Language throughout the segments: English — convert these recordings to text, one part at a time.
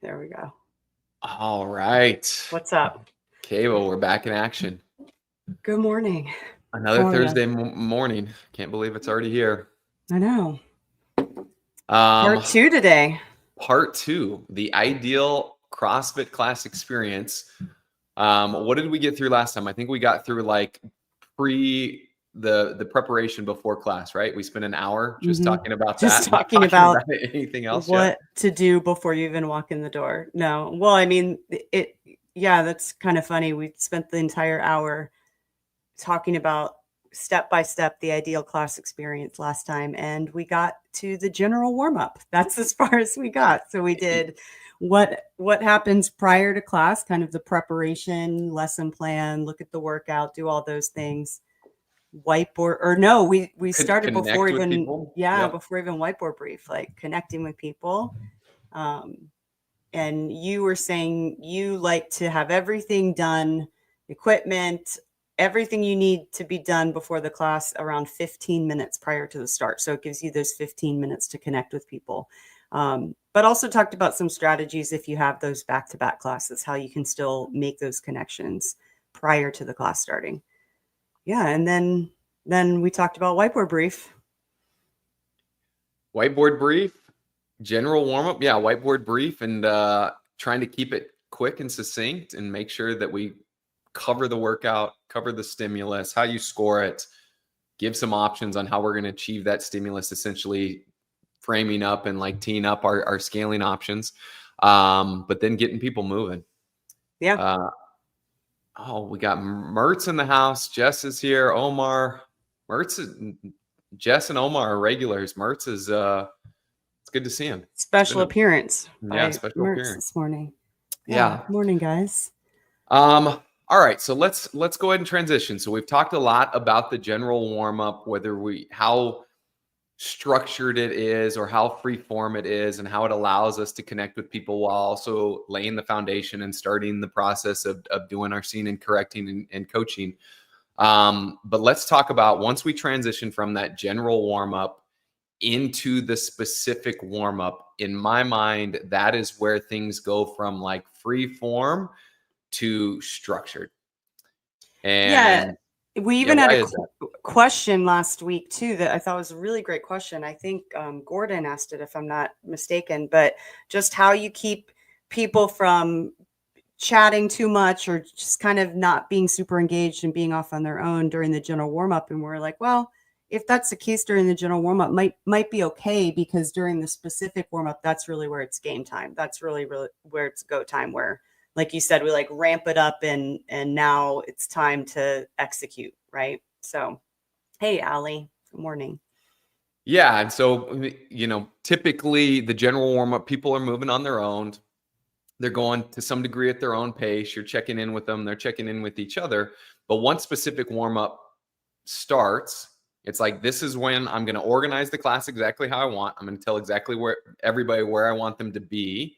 There we go. All right. What's up? Okay, well, we're back in action. Good morning. Another Thursday morning. Can't believe it's already here. I know. Part 2 today. Part 2, the Ideal CrossFit Class Experience. What did we get through last time? I think we got through like the preparation before class, right? We spent an hour just talking about that. Just talking about anything else what to do before you even walk in the door. No. Well, I mean, that's kind of funny. We spent the entire hour talking about step by step the Ideal Class Experience last time, and we got to the general warm-up. That's as far as we got. So we did what happens prior to class, kind of the preparation, lesson plan, look at the workout, do all those things. Whiteboard, or no, we started before even before even whiteboard brief, like connecting with people. And you were saying you like to have everything done, equipment, everything you need to be done before the class around 15 minutes prior to the start. So it gives you those 15 minutes to connect with people. But also talked about some strategies if you have those back-to-back classes, how you can still make those connections prior to the class starting. Yeah, and then we talked about whiteboard brief. Whiteboard brief, general warm-up, whiteboard brief, and trying to keep it quick and succinct and make sure that we cover the workout, cover the stimulus, how you score it, give some options on how we're going to achieve that stimulus, essentially framing up and like teeing up our scaling options, but then getting people moving. Yeah. We got Mertz in the house. Jess is here. Omar. Jess and Omar are regulars. Mertz is it's good to see him. Special appearance. Special Mertz appearance this morning. Yeah. Morning, guys. All right, so let's go ahead and transition. So we've talked a lot about the general warm-up, how structured it is or how free form it is and how it allows us to connect with people while also laying the foundation and starting the process of doing our seeing and correcting and coaching. But let's talk about once we transition from that general warm-up into the specific warm-up. In my mind, that is where things go from like free form to structured. And we even had a question last week too that I thought was a really great question. I think Gordon asked it, if I'm not mistaken, but just how you keep people from chatting too much or just kind of not being super engaged and being off on their own during the general warm-up. And we're like, well, if that's the case during the general warm-up, might be okay, because during the specific warm-up, that's really where it's game time. That's really where it's go time, where, like you said, we like ramp it up and now it's time to execute, right? So, hey, Allie, good morning. Yeah, and so, typically the general warm-up, people are moving on their own. They're going to some degree at their own pace. You're checking in with them. They're checking in with each other. But once specific warm-up starts, it's like, this is when I'm going to organize the class exactly how I want. I'm going to tell exactly where I want them to be.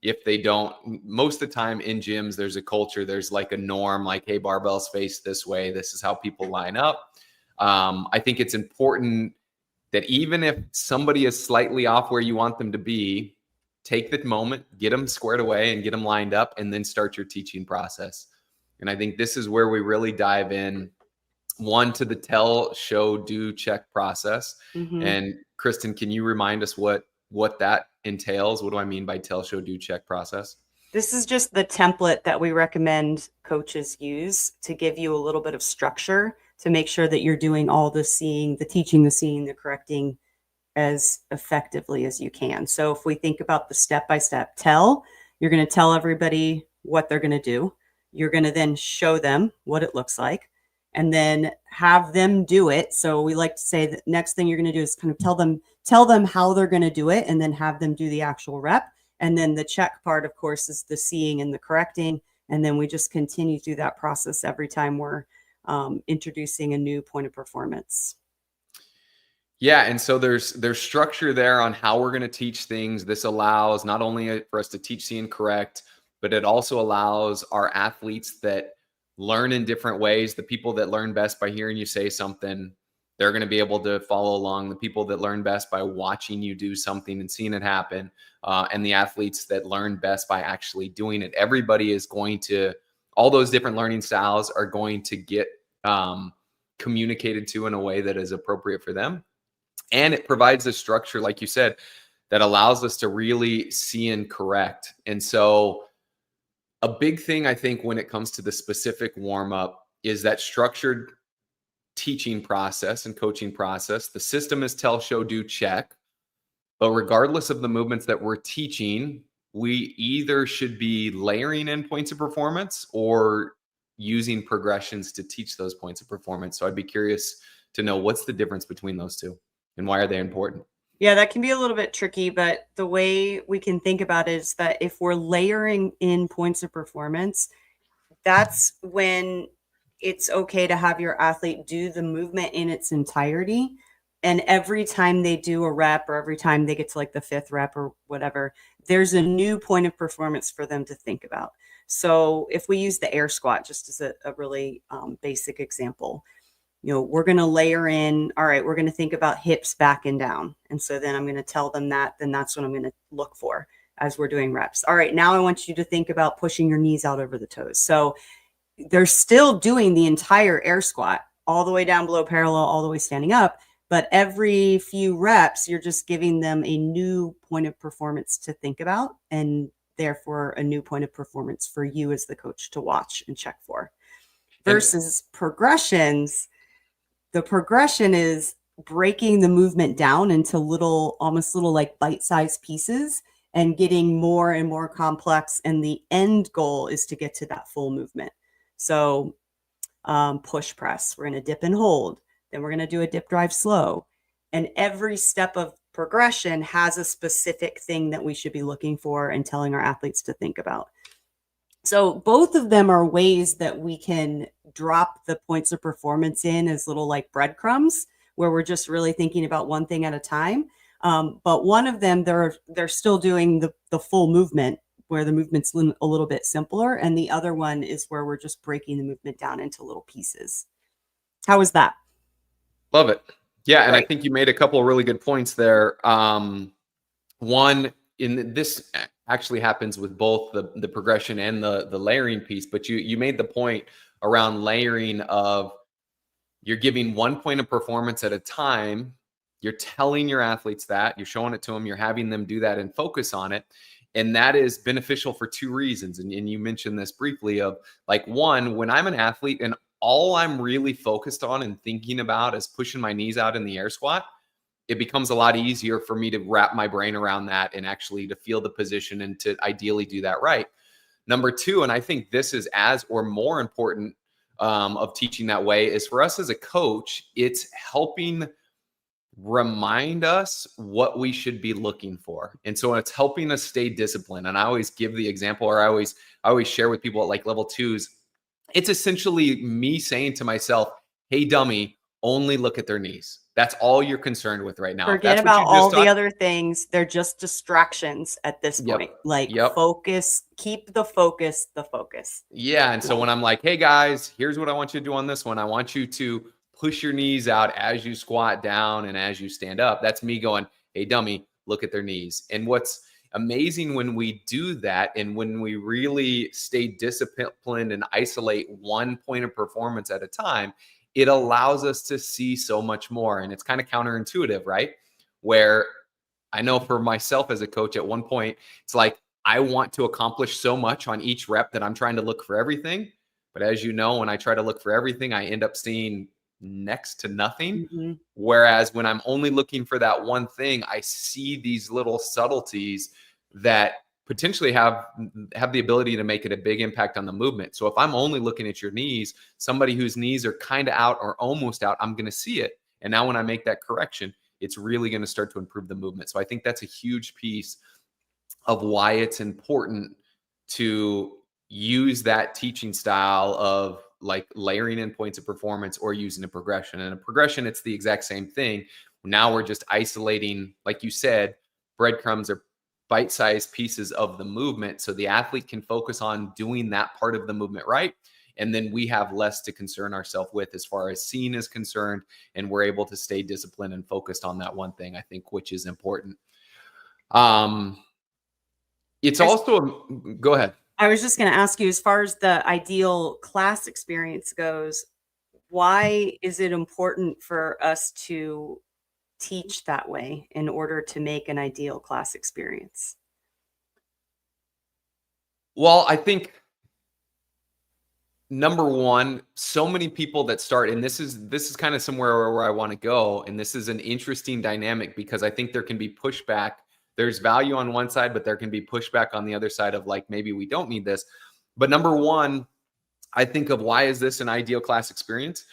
If they don't, most of the time in gyms, there's a culture, there's like a norm, like, hey, barbells face this way. This is how people line up. I think it's important that even if somebody is slightly off where you want them to be, take the moment, get them squared away and get them lined up, and then start your teaching process. And I think this is where we really dive in, one, to the tell, show, do, check process. And Kristin, can you remind us what that entails? What do I mean by tell, show, do, check process? This is just the template that we recommend coaches use to give you a little bit of structure to make sure that you're doing all the seeing, the teaching, the seeing, the correcting as effectively as you can. So if we think about the step-by-step tell, you're going to tell everybody what they're going to do. You're going to then show them what it looks like, and then have them do it. So we like to say that next thing you're going to do is kind of tell them how they're going to do it, and then have them do the actual rep. And then the check part, of course, is the seeing and the correcting. And then we just continue through that process every time we're introducing a new point of performance. Yeah, and so there's structure there on how we're going to teach things. This allows not only for us to teach, see, and correct, but it also allows our athletes that learn in different ways, the people that learn best by hearing you say something, they're going to be able to follow along. The people that learn best by watching you do something and seeing it happen, and the athletes that learn best by actually doing it. Everybody is going to, all those different learning styles are going to get communicated to in a way that is appropriate for them. And it provides a structure, like you said, that allows us to really see and correct. And so a big thing, I think, when it comes to the specific warm-up is that structured teaching process and coaching process. The system is tell, show, do, check. But regardless of the movements that we're teaching, we either should be layering in points of performance or using progressions to teach those points of performance. So I'd be curious to know, what's the difference between those two and why are they important? Yeah, that can be a little bit tricky, but the way we can think about it is that if we're layering in points of performance, that's when it's okay to have your athlete do the movement in its entirety. And every time they do a rep, or every time they get to like the 5th rep or whatever, there's a new point of performance for them to think about. So if we use the air squat, just as a really basic example, we're going to layer in, all right, we're going to think about hips back and down. And so then I'm going to tell them that, then that's what I'm going to look for as we're doing reps. All right, now I want you to think about pushing your knees out over the toes. So they're still doing the entire air squat all the way down below parallel, all the way standing up. But every few reps, you're just giving them a new point of performance to think about, and therefore a new point of performance for you as the coach to watch and check for. Versus progressions, the progression is breaking the movement down into almost little like bite-sized pieces and getting more and more complex. And the end goal is to get to that full movement. So push press, we're going to dip and hold. Then we're going to do a dip drive slow. And every step of progression has a specific thing that we should be looking for and telling our athletes to think about. So both of them are ways that we can drop the points of performance in as little like breadcrumbs, where we're just really thinking about one thing at a time. But one of them, they're still doing the full movement, where the movement's a little bit simpler. And the other one is where we're just breaking the movement down into little pieces. How was that? Love it. Yeah. And Great. I think you made a couple of really good points there. One, this actually happens with both the progression and the layering piece, but you made the point around layering of, you're giving one point of performance at a time. You're telling your athletes that, you're showing it to them, you're having them do that and focus on it. And that is beneficial for two reasons. And you mentioned this briefly of, like, one, when I'm an athlete and all I'm really focused on and thinking about is pushing my knees out in the air squat, it becomes a lot easier for me to wrap my brain around that and actually to feel the position and to ideally do that right. Number two, and I think this is as or more important of teaching that way, is for us as a coach, it's helping remind us what we should be looking for. And so it's helping us stay disciplined. And I always give the example, or I always share with people at like level 2s, it's essentially me saying to myself, hey, dummy, only look at their knees. That's all you're concerned with right now. Forget about all the other things. They're just distractions at this point. Focus, keep the focus, Yeah. And so when I'm like, hey guys, here's what I want you to do on this one. I want you to push your knees out as you squat down and as you stand up. That's me going, hey dummy, look at their knees. And what's amazing when we do that, and when we really stay disciplined and isolate one point of performance at a time, it allows us to see so much more. And it's kind of counterintuitive, right? Where I know for myself as a coach, at one point, it's like, I want to accomplish so much on each rep that I'm trying to look for everything. But as you know, when I try to look for everything, I end up seeing next to nothing. Mm-hmm. Whereas when I'm only looking for that one thing, I see these little subtleties that potentially have the ability to make it a big impact on the movement. So if I'm only looking at your knees, somebody whose knees are kind of out or almost out, I'm going to see it. And now when I make that correction, it's really going to start to improve the movement. So I think that's a huge piece of why it's important to use that teaching style of like layering in points of performance or using a progression. And a progression, it's the exact same thing. Now we're just isolating, like you said, breadcrumbs are bite-sized pieces of the movement, so the athlete can focus on doing that part of the movement right. And then we have less to concern ourselves with as far as scene is concerned. And we're able to stay disciplined and focused on that one thing, I think, which is important. It's also, go ahead. I was just going to ask you, as far as the ideal class experience goes, why is it important for us to teach that way in order to make an ideal class experience? Well, I think number one, so many people that start, and this is kind of somewhere where I want to go, and this is an interesting dynamic because I think there can be pushback. There's value on one side, but there can be pushback on the other side of like, maybe we don't need this. But number one, I think of why is this an ideal class experience?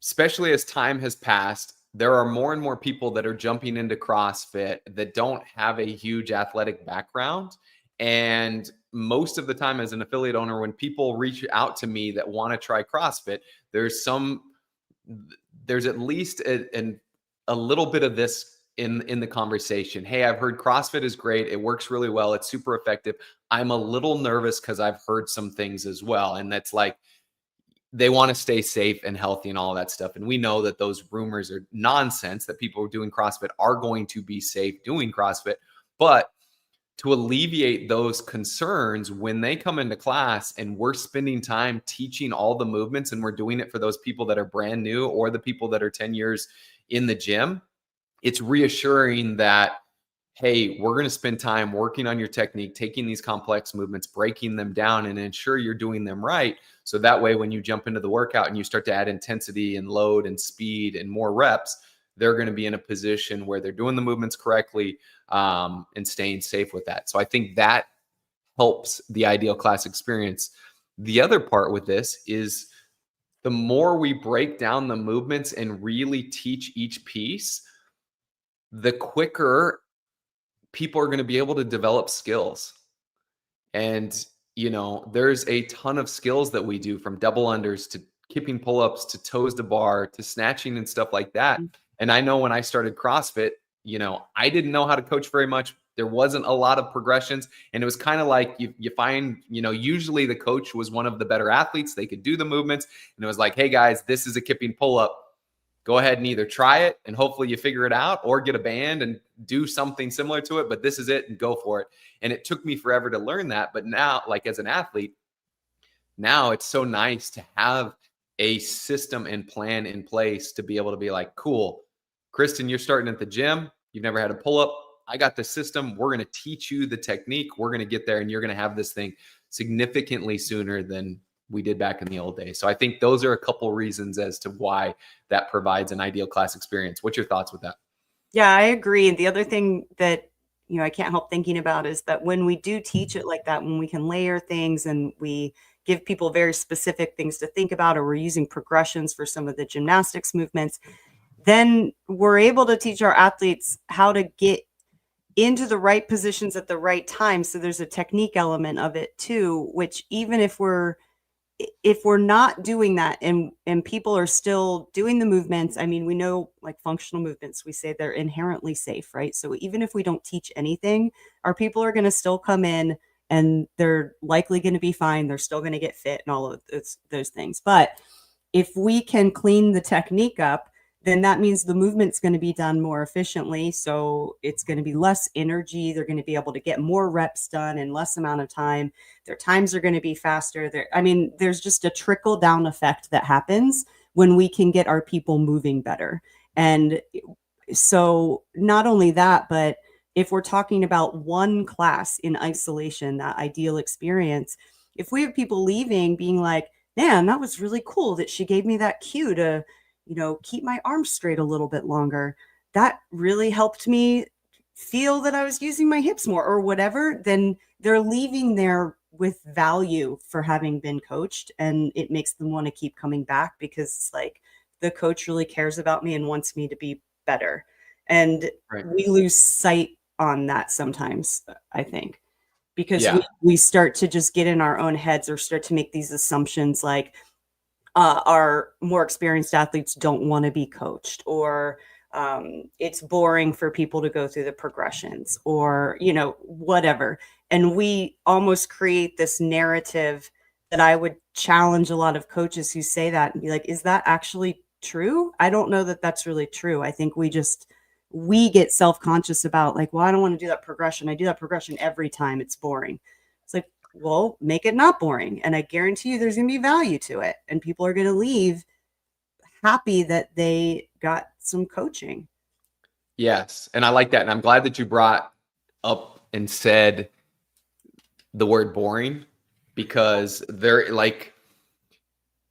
Especially as time has passed, there are more and more people that are jumping into CrossFit that don't have a huge athletic background. And most of the time as an affiliate owner, when people reach out to me that want to try CrossFit, there's at least a little bit of this in the conversation. Hey, I've heard CrossFit is great. It works really well. It's super effective. I'm a little nervous because I've heard some things as well. And that's like, they want to stay safe and healthy and all that stuff. And we know that those rumors are nonsense, that people doing CrossFit are going to be safe doing CrossFit. But to alleviate those concerns, when they come into class and we're spending time teaching all the movements, and we're doing it for those people that are brand new or the people that are 10 years in the gym, it's reassuring that, hey, we're going to spend time working on your technique, taking these complex movements, breaking them down, and ensure you're doing them right. So that way, when you jump into the workout and you start to add intensity and load and speed and more reps, they're going to be in a position where they're doing the movements correctly and staying safe with that. So I think that helps the ideal class experience. The other part with this is the more we break down the movements and really teach each piece, the quicker people are going to be able to develop skills. And, you know, there's a ton of skills that we do, from double unders to kipping pull-ups to toes to bar to snatching and stuff like that. And I know when I started CrossFit, you know, I didn't know how to coach very much. There wasn't a lot of progressions. And it was kind of like you find, you know, usually the coach was one of the better athletes. They could do the movements. And it was like, hey, guys, this is a kipping pull-up. Go ahead and either try it and hopefully you figure it out, or get a band and do something similar to it. But this is it, and go for it. And it took me forever to learn that. But now, like as an athlete, now it's so nice to have a system and plan in place to be able to be like, cool, Kristin, you're starting at the gym. You've never had a pull-up. I got the system. We're going to teach you the technique. We're going to get there, and you're going to have this thing significantly sooner than we did back in the old days. So I think those are a couple reasons as to why that provides an ideal class experience. What's your thoughts with that? Yeah, I agree. And the other thing that, you know, I can't help thinking about is that when we do teach it like that, when we can layer things and we give people very specific things to think about, or we're using progressions for some of the gymnastics movements, then we're able to teach our athletes how to get into the right positions at the right time. So there's a technique element of it too, which even if we're not doing that and people are still doing the movements, I mean, we know like functional movements, we say they're inherently safe, right? So even if we don't teach anything, our people are going to still come in and they're likely going to be fine. They're still going to get fit and all of those things. But if we can clean the technique up, then that means the movement's going to be done more efficiently. So it's going to be less energy. They're going to be able to get more reps done in less amount of time. Their times are going to be faster. I mean, there's just a trickle down effect that happens when we can get our people moving better. And so not only that, but if we're talking about one class in isolation, that ideal experience, if we have people leaving being like, man, that was really cool that she gave me that cue to, you know, keep my arms straight a little bit longer. That really helped me feel that I was using my hips more, or whatever. Then they're leaving there with value for having been coached. And it makes them want to keep coming back because it's like the coach really cares about me and wants me to be better. And we lose sight on that sometimes, I think, because we start to just get in our own heads or start to make these assumptions like, our more experienced athletes don't want to be coached, or it's boring for people to go through the progressions, or, you know, whatever. And we almost create this narrative that I would challenge a lot of coaches who say that and be like, is that actually true? I don't know that that's really true. I think we get self-conscious about like, well, I don't want to do that progression. I do that progression every time. It's boring. It's like, well, make it not boring. And I guarantee you there's going to be value to it. And people are going to leave happy that they got some coaching. Yes. And I like that. And I'm glad that you brought up and said the word boring, because they're like,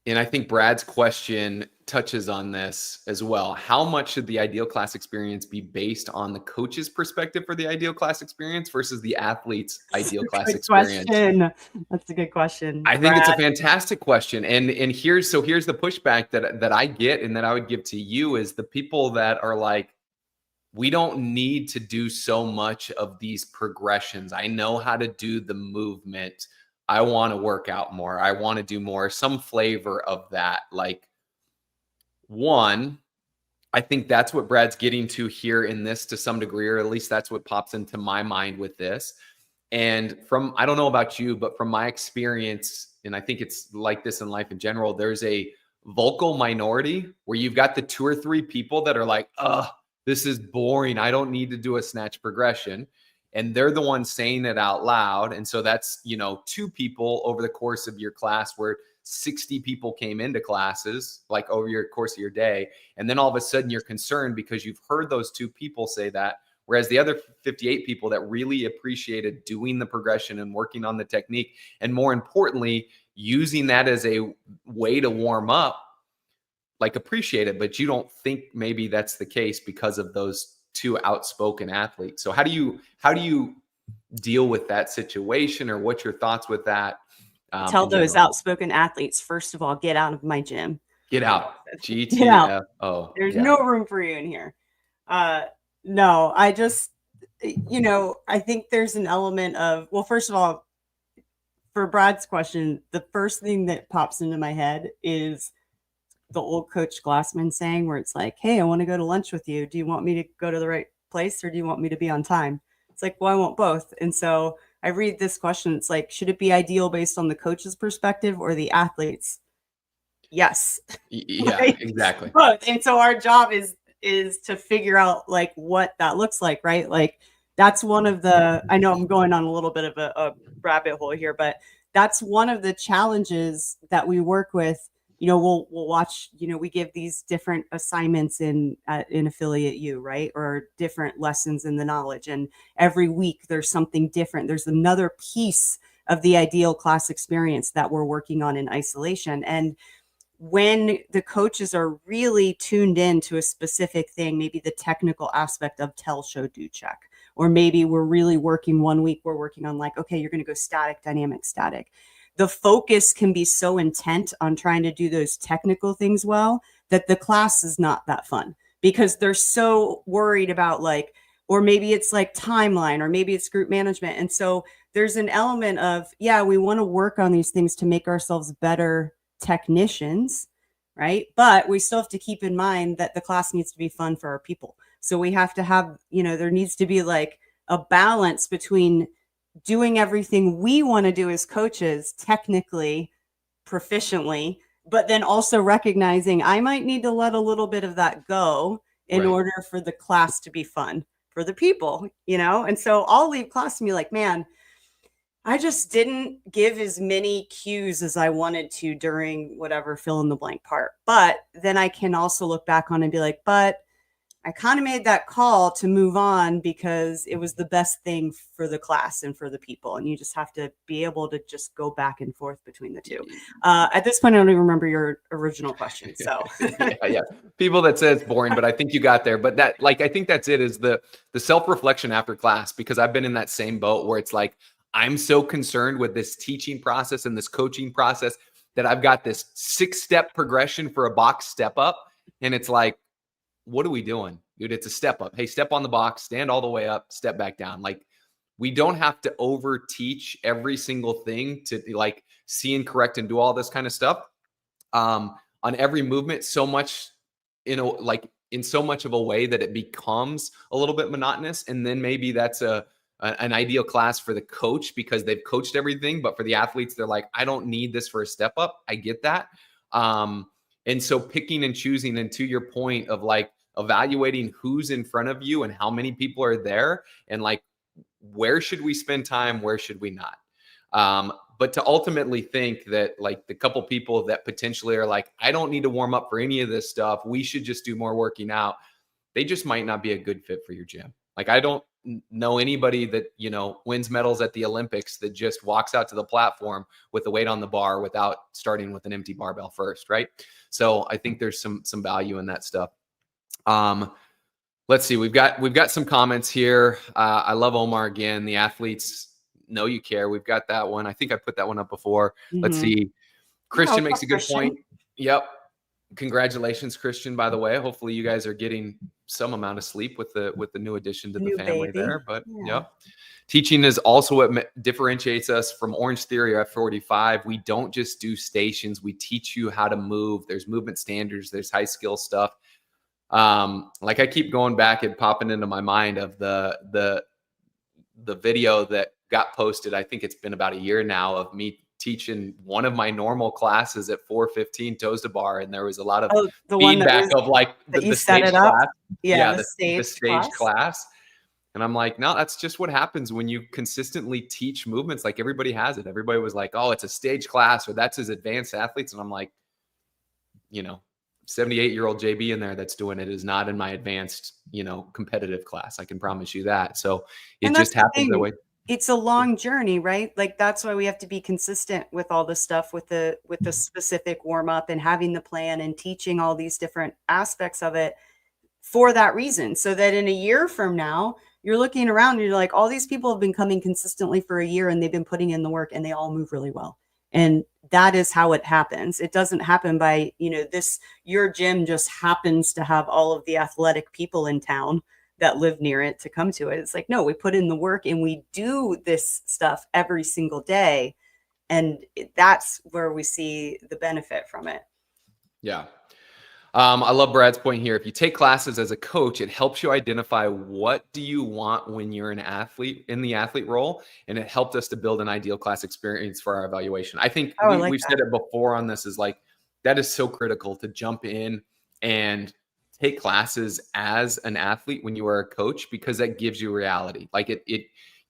and I think Brad's question touches on this as well. How much should the ideal class experience be based on the coach's perspective for the ideal class experience versus the athlete's ideal class experience? Question. That's a good question. I think it's a fantastic question. And here's the pushback that I get and that I would give to you is the people that are like, we don't need to do so much of these progressions. I know how to do the movement. I want to work out more. I want to do more, some flavor of that. Like, one, I think that's what Brad's getting to here in this to some degree, or at least that's what pops into my mind with this. And I don't know about you, but from my experience, and I think it's like this in life in general, there's a vocal minority where you've got the 2 or 3 people that are like, this is boring. I don't need to do a snatch progression. And they're the ones saying it out loud. And so that's, 2 people over the course of your class where 60 people came into classes, like over your course of your day. And then all of a sudden you're concerned because you've heard those 2 people say that. Whereas the other 58 people that really appreciated doing the progression and working on the technique, and more importantly, using that as a way to warm up, like appreciate it, but you don't think maybe that's the case because of those 2 outspoken athletes. So how do you deal with that situation, or what's your thoughts with that? Tell those outspoken athletes, first of all, get out of my gym. Get out. GTFO. There's no room for you in here. No, I just, I think there's an element of, well, first of all, for Brad's question, the first thing that pops into my head is the old Coach Glassman saying, where it's like, hey, I want to go to lunch with you. Do you want me to go to the right place, or do you want me to be on time? It's like, well, I want both. And so I read this question. It's like, should it be ideal based on the coach's perspective or the athlete's? Yes. Yeah, right? Exactly. Both. And so our job is to figure out like what that looks like, right? Like that's one of the, I know I'm going on a little bit of a rabbit hole here, but that's one of the challenges that we work with. We'll watch, we give these different assignments in Affiliate U, right? Or different lessons in the knowledge. And every week there's something different. There's another piece of the ideal class experience that we're working on in isolation. And when the coaches are really tuned in to a specific thing, maybe the technical aspect of tell, show, do, check, or maybe we're really working one week, we're working on like, okay, you're going to go static, dynamic, static. The focus can be so intent on trying to do those technical things well that the class is not that fun because they're so worried about like, or maybe it's like timeline, or maybe it's group management. And so there's an element of, yeah, we want to work on these things to make ourselves better technicians, right? But we still have to keep in mind that the class needs to be fun for our people. So we have to have, there needs to be like a balance between doing everything we want to do as coaches, technically, proficiently, but then also recognizing I might need to let a little bit of that go in order for the class to be fun for the people, And so I'll leave class and be like, man, I just didn't give as many cues as I wanted to during whatever fill in the blank part. But then I can also look back on and be like, but I kind of made that call to move on because it was the best thing for the class and for the people. And you just have to be able to just go back and forth between the two. At this point, I don't even remember your original question. So yeah. People that say it's boring, but I think you got there. But that, like, I think that's it, is the self-reflection after class, because I've been in that same boat where it's like, I'm so concerned with this teaching process and this coaching process that I've got this 6-step progression for a box step up. And it's like, what are we doing, dude? It's a step up. Hey, step on the box, stand all the way up, step back down. Like, we don't have to over teach every single thing to like see and correct and do all this kind of stuff on every movement so much, in so much of a way that it becomes a little bit monotonous. And then maybe that's a an ideal class for the coach because they've coached everything, but for the athletes, they're like, I don't need this for a step up. I get that. And so picking and choosing, and to your point of like evaluating who's in front of you and how many people are there, and like, where should we spend time? Where should we not? But to ultimately think that like the couple people that potentially are like, I don't need to warm up for any of this stuff, we should just do more working out, they just might not be a good fit for your gym. Like, I don't know anybody that, you know, wins medals at the Olympics that just walks out to the platform with the weight on the bar without starting with an empty barbell first, right? So I think there's some value in that stuff. Let's see, we've got some comments here. I love Omar again. The athletes know you care. We've got that one. I think I put that one up before. Let's see. Kristin makes a good point. Yep. Congratulations, Kristin, by the way. Hopefully you guys are getting some amount of sleep with the new addition to the family there. But yep. Teaching is also what differentiates us from Orange Theory or F45. We don't just do stations. We teach you how to move. There's movement standards. There's high skill stuff. Like I keep going back and popping into my mind of the video that got posted. I think it's been about a year now of me teaching one of my normal classes at 4:15 toes to bar. And there was a lot of feedback of like the stage class. Yeah, the stage class. And I'm like, no, that's just what happens when you consistently teach movements. Like everybody has it. Everybody was like, oh, it's a stage class, or that's his advanced athletes. And I'm like, you know, 78-year-old JB in there that's doing it is not in my advanced, you know, competitive class. I can promise you that. So it just happens that way. It's a long journey, right? Like that's why we have to be consistent with all the stuff, with the specific warm up and having the plan and teaching all these different aspects of it for that reason. So that in a year from now, you're looking around and you're like, all these people have been coming consistently for a year and they've been putting in the work and they all move really well. And that is how it happens. It doesn't happen by, you know, your gym just happens to have all of the athletic people in town that live near it to come to it. It's like, no, we put in the work and we do this stuff every single day. And that's where we see the benefit from it. Yeah. I love Brad's point here. If you take classes as a coach, it helps you identify what do you want when you're an athlete in the athlete role. And it helped us to build an ideal class experience for our evaluation. I think we've said it before on this, is like, that is so critical to jump in and take classes as an athlete when you are a coach, because that gives you reality. Like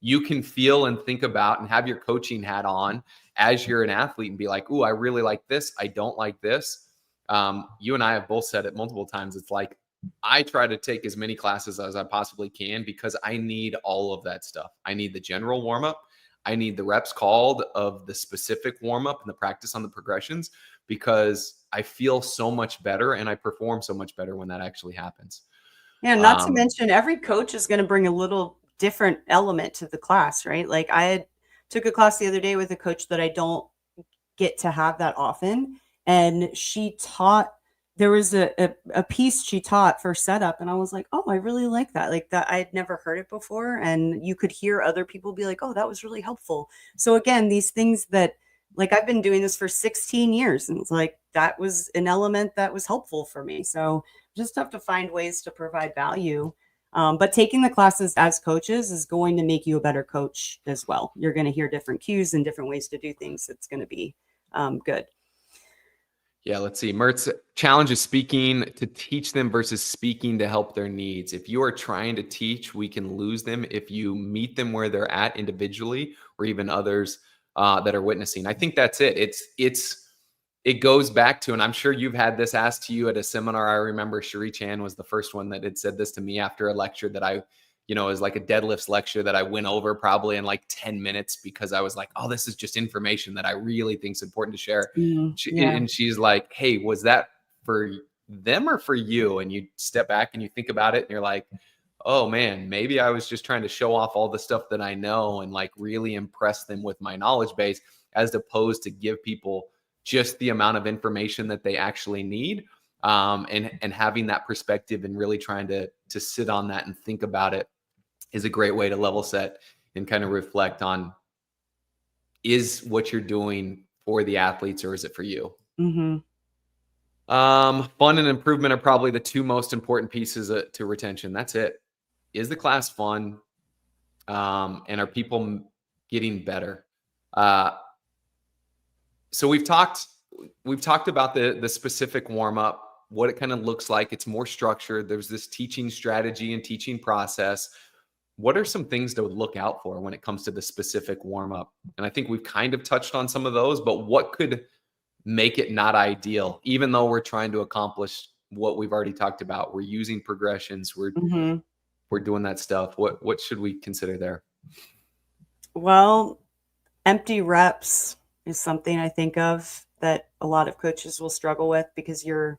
you can feel and think about and have your coaching hat on as you're an athlete and be like, ooh, I really like this. I don't like this. You and I have both said it multiple times. It's like, I try to take as many classes as I possibly can because I need all of that stuff. I need the general warm up. I need the reps called of the specific warm up and the practice on the progressions, because I feel so much better and I perform so much better when that actually happens. Yeah. Not to mention, every coach is going to bring a little different element to the class, right? Like I took a class the other day with a coach that I don't get to have that often. And she taught, there was a piece she taught for setup. And I was like, oh, I really like that. Like that, I'd never heard it before. And you could hear other people be like, oh, that was really helpful. So again, these things that, like, I've been doing this for 16 years. And it's like, that was an element that was helpful for me. So just have to find ways to provide value. But taking the classes as coaches is going to make you a better coach as well. You're going to hear different cues and different ways to do things. It's going to be good. Yeah, let's see. Mert's challenge is speaking to teach them versus speaking to help their needs. If you are trying to teach, we can lose them if you meet them where they're at individually, or even others that are witnessing. I think that's it. It goes back to, and I'm sure you've had this asked to you at a seminar. I remember Cherie Chan was the first one that had said this to me after a lecture that I, you know, is like a deadlifts lecture that I went over probably in like 10 minutes because I was like, oh, this is just information that I really think is important to share. And she's like, hey, was that for them or for you? And you step back and you think about it and you're like, oh man, maybe I was just trying to show off all the stuff that I know and like really impress them with my knowledge base, as opposed to give people just the amount of information that they actually need. And having that perspective and really trying to sit on that and think about it is a great way to level set and kind of reflect on, is what you're doing for the athletes or is it for you? Mm-hmm. Fun and improvement are probably the two most important pieces to retention. That's it. Is the class fun? And are people getting better? So we've talked about the specific warm up, what it kind of looks like. It's more structured. There's this teaching strategy and teaching process. What are some things to look out for when it comes to the specific warm up? And I think we've kind of touched on some of those, but what could make it not ideal, even though we're trying to accomplish what we've already talked about? We're using progressions. Mhm. We're doing that stuff. What should we consider there? Well, empty reps is something I think of that a lot of coaches will struggle with because you're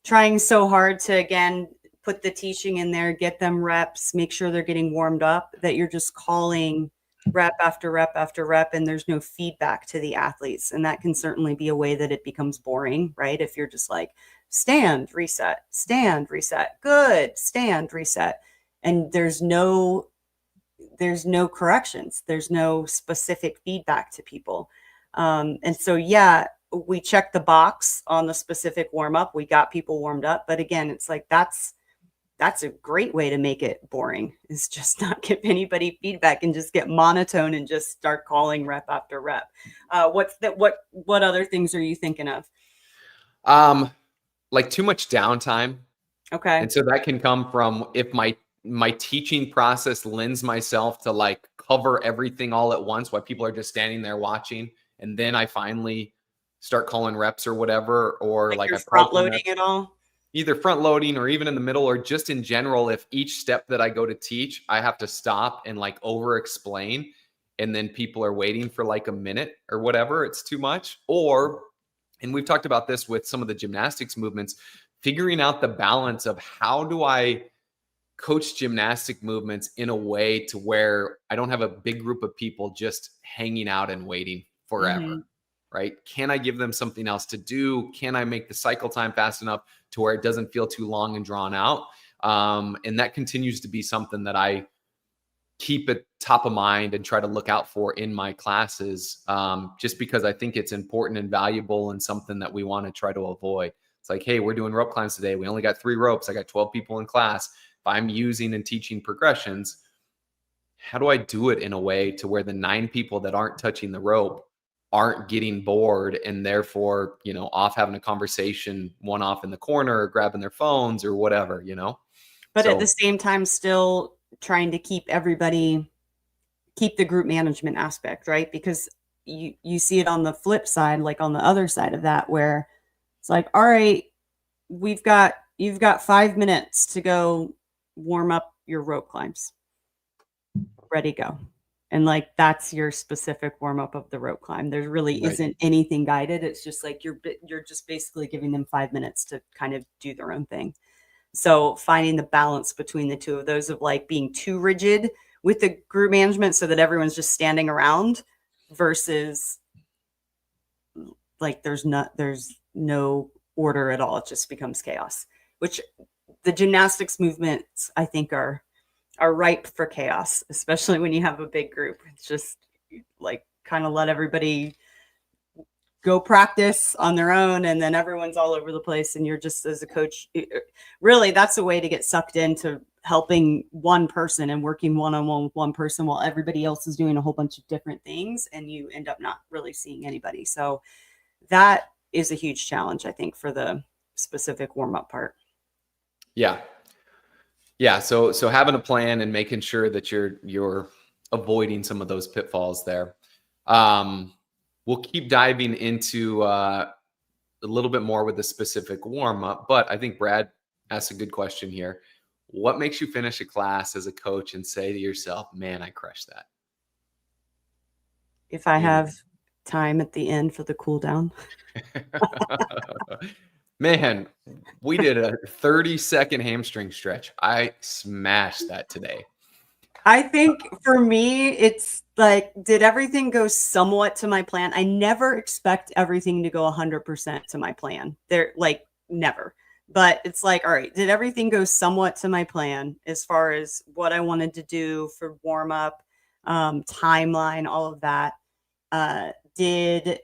trying so hard to, again, put the teaching in there, get them reps, make sure they're getting warmed up, that you're just calling rep after rep after rep, and there's no feedback to the athletes. And that can certainly be a way that it becomes boring, right? If you're just like, stand, reset, good, stand, reset. And there's no corrections. There's no specific feedback to people. And so, yeah, we checked the box on the specific warm up. We got people warmed up. But again, it's like, that's a great way to make it boring, is just not give anybody feedback and just get monotone and just start calling rep after rep. What other things are you thinking of? Like too much downtime. Okay. And so that can come from if my teaching process lends myself to like cover everything all at once while people are just standing there watching. And then I finally start calling reps or whatever, or like You're I front loading it all. Either front loading or even in the middle, or just in general, if each step that I go to teach, I have to stop and like over explain, and then people are waiting for like a minute or whatever, it's too much. Or, and we've talked about this with some of the gymnastics movements, figuring out the balance of how do I coach gymnastic movements in a way to where I don't have a big group of people just hanging out and waiting forever, right? Can I give them something else to do? Can I make the cycle time fast enough to where it doesn't feel too long and drawn out? And that continues to be something that I keep at top of mind and try to look out for in my classes, just because I think it's important and valuable and something that we want to try to avoid. It's like, hey, we're doing rope climbs today. We only got 3 ropes. I got 12 people in class. If I'm using and teaching progressions, how do I do it in a way to where the 9 people that aren't touching the rope aren't getting bored and therefore, off having a conversation, one off in the corner or grabbing their phones or whatever, But at the same time, still trying to keep the group management aspect, right? Because you see it on the flip side, like on the other side of that, where it's like, all right, you've got 5 minutes to go warm up your rope climbs. Ready, go. And like, that's your specific warm up of the rope climb. There really isn't anything guided. It's just like, you're just basically giving them 5 minutes to kind of do their own thing. So finding the balance between the two of those, of like being too rigid with the group management so that everyone's just standing around, versus like there's no order at all. It just becomes chaos, which the gymnastics movements, I think, are ripe for chaos, especially when you have a big group. It's just like, kind of let everybody go practice on their own, and then everyone's all over the place, and you're just, as a coach, really, that's a way to get sucked into helping one person and working one-on-one with one person while everybody else is doing a whole bunch of different things, and you end up not really seeing anybody. So that is a huge challenge, I think, for the specific warm-up part. Yeah. So having a plan and making sure that you're avoiding some of those pitfalls there. We'll keep diving into a little bit more with the specific warm up, but I think Brad asked a good question here. What makes you finish a class as a coach and say to yourself, man, I crushed that? If I have time at the end for the cool down. Man, we did a 30-second hamstring stretch. I smashed that today. I think for me, it's like, did everything go somewhat to my plan? I never expect everything to go 100% to my plan. Never. But it's like, all right, did everything go somewhat to my plan as far as what I wanted to do for warm up, timeline, all of that? Did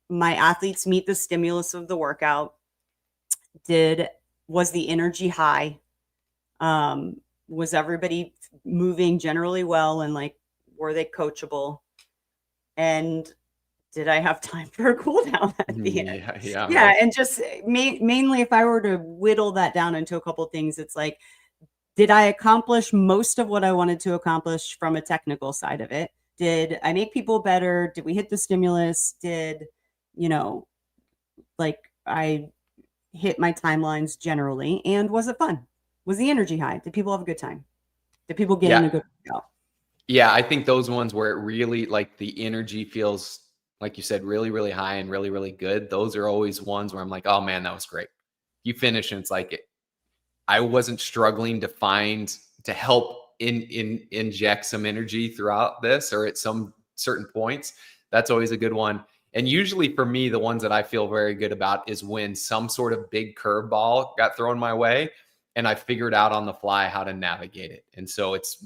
my athletes meet the stimulus of the workout? Was the energy high? Was everybody moving generally well, and like, were they coachable? And did I have time for a cool down at the end? Yeah, Yeah. right. And just mainly, if I were to whittle that down into a couple things, it's like, did I accomplish most of what I wanted to accomplish from a technical side of it? Did I make people better? Did we hit the stimulus? Did, you know, like, I hit my timelines generally? And was it fun? Was the energy high? Did people have a good time? Did people get in a Yeah. good workout? Yeah, I think those ones where it really like the energy feels, like you said, really, really high and really, really good. Those are always ones where I'm like, oh man, that was great. You finish and it's like I wasn't struggling to help inject some energy throughout this or at some certain points. That's always a good one. And usually for me, the ones that I feel very good about is when some sort of big curveball got thrown my way and I figured out on the fly how to navigate it. And so it's,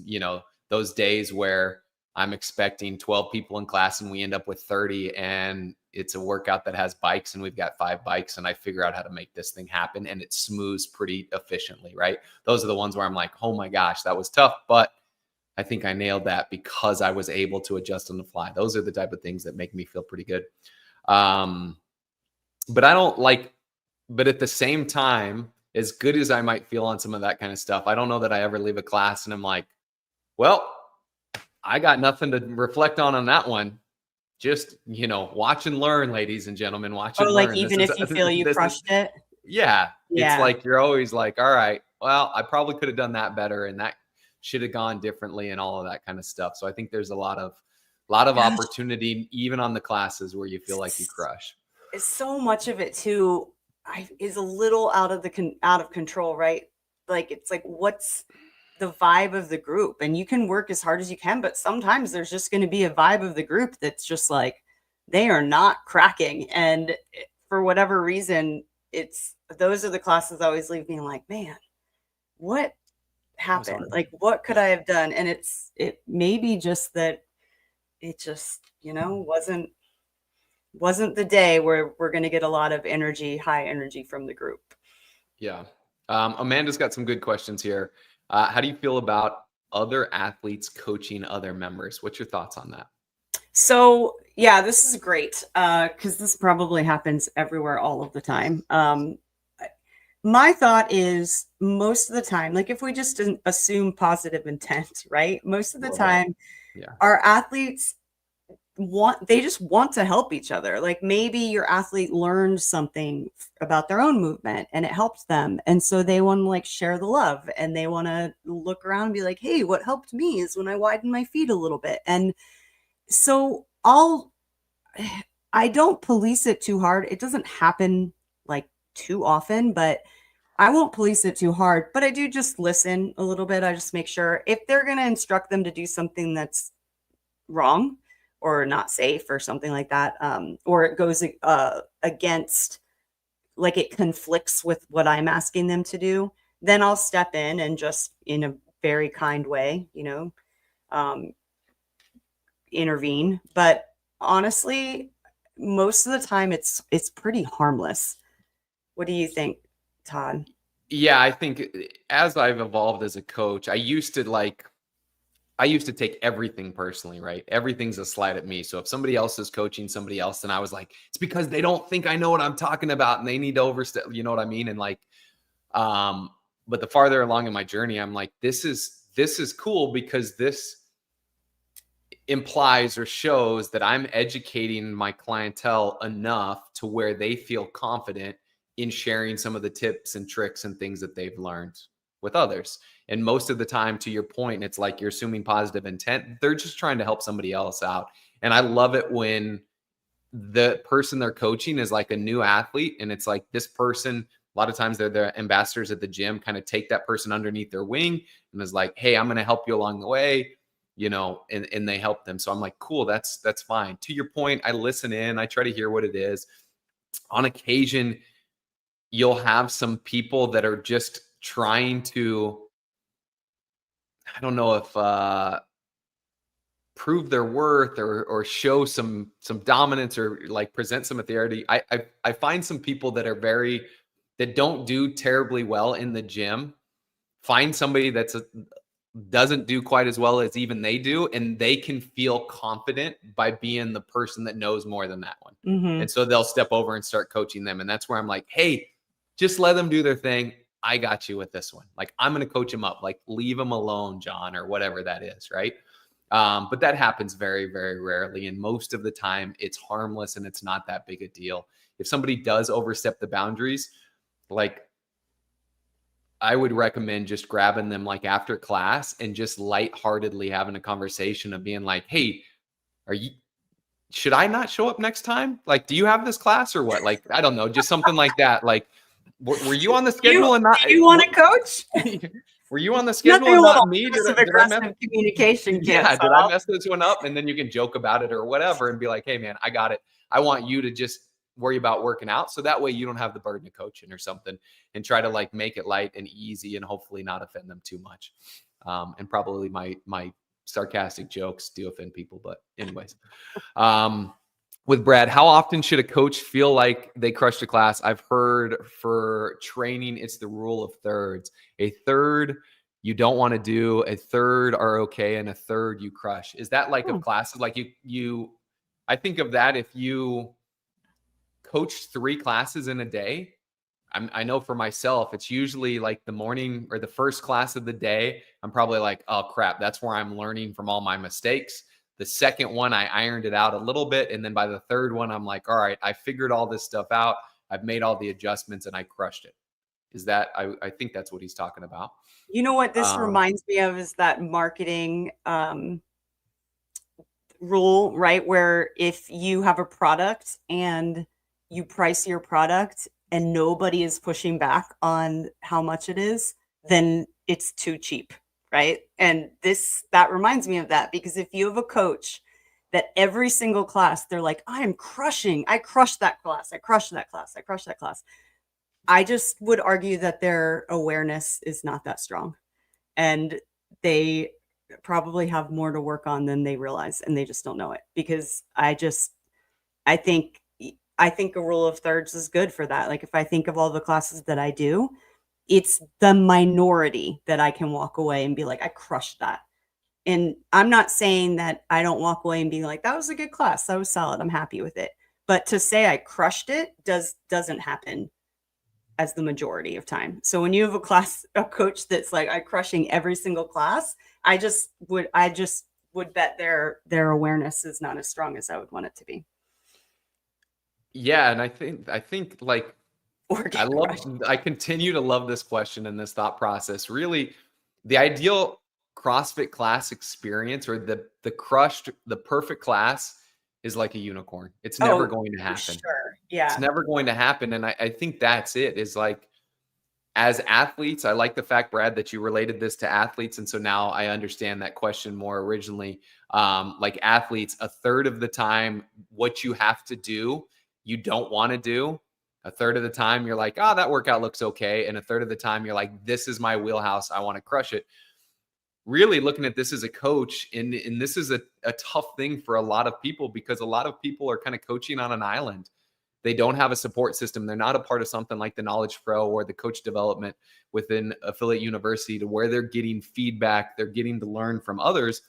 those days where I'm expecting 12 people in class and we end up with 30 and it's a workout that has bikes and we've got 5 bikes and I figure out how to make this thing happen and it smooths pretty efficiently, right? Those are the ones where I'm like, oh my gosh, that was tough, but I think I nailed that because I was able to adjust on the fly. Those are the type of things that make me feel pretty good. But I don't like, but at the same time, as good as I might feel on some of that kind of stuff, I don't know that I ever leave a class and I'm like, well, I got nothing to reflect on that one. Just, watch and learn, ladies and gentlemen, watch Oh, and like, learn. even if you feel you crushed it? Yeah. It's Yeah. like, you're always like, all right, well, I probably could have done that better. And that should have gone differently and all of that kind of stuff. So I think there's a lot of Gosh, opportunity, even on the classes where you feel like you crush. so much of it too is a little out of control, right? Like, it's like, what's the vibe of the group? And you can work as hard as you can, but sometimes there's just going to be a vibe of the group that's just like, they are not cracking. And for whatever reason, those are the classes that always leave me like, man, what That was happened? hard. Like, what could Yeah. I have done? And it may be just that it just, wasn't the day where we're going to get a lot of high energy from the group. Yeah. Amanda's got some good questions here. How do you feel about other athletes coaching other members? What's your thoughts on that? So yeah, this is great because this probably happens everywhere all of the time. My thought is, most of the time, like, if we just assume positive intent, right? Most of the Love that. time, Yeah. our athletes they just want to help each other. Like, maybe your athlete learned something about their own movement and it helped them, and so they want to, like, share the love, and they want to look around and be like, hey, what helped me is when I widened my feet a little bit. And so I don't police it too hard. It doesn't happen like too often, but I won't police it too hard. But I do just listen a little bit. I just make sure if they're going to instruct them to do something that's wrong or not safe or something like that, or it goes against, like, it conflicts with what I'm asking them to do, then I'll step in and just, in a very kind way, um, intervene. But honestly, most of the time it's pretty harmless. What do you think, Todd? Yeah, I think as I've evolved as a coach, I used to take everything personally, right? Everything's a slide at me. So if somebody else is coaching somebody else, then I was like, it's because they don't think I know what I'm talking about and they need to overstep, you know what I mean? And like, but the farther along in my journey, I'm like, this is cool because this implies or shows that I'm educating my clientele enough to where they feel confident in sharing some of the tips and tricks and things that they've learned with others. And most of the time, to your point, it's like you're assuming positive intent. They're just trying to help somebody else out. And I love it when the person they're coaching is like a new athlete. And it's like this person, a lot of times they're the ambassadors at the gym, kind of take that person underneath their wing and is like, hey, I'm going to help you along the way, and they help them. So I'm like, cool, that's fine. To your point, I listen in, I try to hear what it is. On occasion, you'll have some people that are just trying to, I don't know if prove their worth or show some dominance or like present some authority. I find some people that don't do terribly well in the gym. Find somebody that's doesn't do quite as well as even they do, and they can feel confident by being the person that knows more than that one. Mm-hmm. And so they'll step over and start coaching them. And that's where I'm like, hey, just let them do their thing. I got you with this one. Like, I'm going to coach them up. Like, leave them alone, John, or whatever that is, right? But that happens very, very rarely. And most of the time it's harmless and it's not that big a deal. If somebody does overstep the boundaries, like, I would recommend just grabbing them like after class and just lightheartedly having a conversation of being like, hey, should I not show up next time? Like, do you have this class or what? Like, I don't know, just something like that. Like, were you on the schedule and not? Do you want to coach? Were you on the schedule and not me? Did I mess, communication? Yeah, did I mess this one up? And then you can joke about it or whatever and be like, hey man, I got it. I want you to just worry about working out. So that way you don't have the burden of coaching or something, and try to like make it light and easy and hopefully not offend them too much. And probably my sarcastic jokes do offend people, but anyways, with Brad, how often should a coach feel like they crushed a class? I've heard for training, it's the rule of thirds. A third you don't want to do, a third are okay, and a third you crush. Is that like a classes? Like I think of that if you coach 3 classes in a day. I know for myself, it's usually like the morning or the first class of the day. I'm probably like, oh crap, that's where I'm learning from all my mistakes. The second one, I ironed it out a little bit. And then by the third one, I'm like, all right, I figured all this stuff out. I've made all the adjustments and I crushed it. Is that, I think that's what he's talking about. You know what this reminds me of is that marketing rule, right? Where if you have a product and you price your product and nobody is pushing back on how much it is, then it's too cheap, right? And that reminds me of that, because if you have a coach that every single class, they're like, I crushed that class, I crushed that class, I crushed that class. I just would argue that their awareness is not that strong, and they probably have more to work on than they realize, and they just don't know it. Because I think a rule of thirds is good for that. Like, if I think of all the classes that I do, it's the minority that I can walk away and be like, I crushed that. And I'm not saying that I don't walk away and be like, that was a good class, that was solid, I'm happy with it. But to say I crushed it doesn't happen as the majority of time. So when you have a coach that's like, I'm crushing every single class, I just would bet their awareness is not as strong as I would want it to be. Yeah. And I think like, I continue to love this question and this thought process. Really, the ideal CrossFit class experience, or the perfect class, is like a unicorn. It's never going to happen. Sure. Yeah. It's never going to happen. And I think that's it, is like, as athletes, I like the fact, Brad, that you related this to athletes. And so now I understand that question more originally. Like athletes, a third of the time, what you have to do, you don't want to do. A third of the time, you're like, oh, that workout looks okay. And a third of the time, you're like, this is my wheelhouse, I want to crush it. Really looking at this as a coach, and this is a tough thing for a lot of people, because a lot of people are kind of coaching on an island. They don't have a support system. They're not a part of something like the Knowledge Pro or the coach development within affiliate university, to where they're getting feedback, they're getting to learn from others.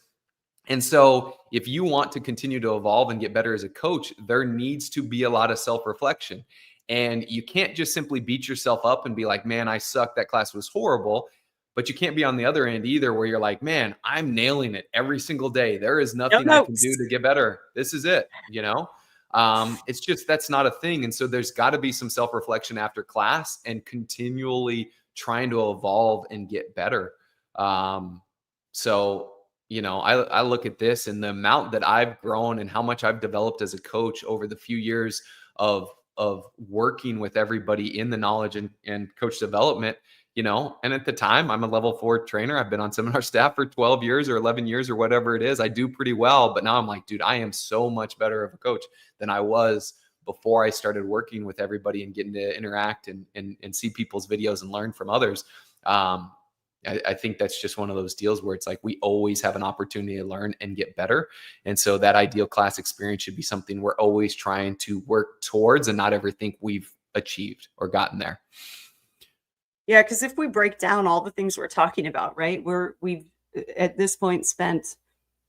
And so if you want to continue to evolve and get better as a coach, there needs to be a lot of self-reflection. And you can't just simply beat yourself up and be like, man, I suck, that class was horrible. But you can't be on the other end either, where you're like, man, I'm nailing it every single day. There is nothing I can do to get better. This is it, It's just, that's not a thing. And so there's got to be some self-reflection after class, and continually trying to evolve and get better. So, I look at this, and the amount that I've grown and how much I've developed as a coach over the few years of working with everybody in the knowledge and coach development, and at the time, I'm a level 4 trainer. I've been on seminar staff for 12 years or 11 years or whatever it is. I do pretty well, but now I'm like, dude, I am so much better of a coach than I was before I started working with everybody and getting to interact and see people's videos and learn from others. I think that's just one of those deals where it's like, we always have an opportunity to learn and get better. And so that ideal class experience should be something we're always trying to work towards, and not ever think we've achieved or gotten there. Yeah, because if we break down all the things we're talking about, right, we've at this point spent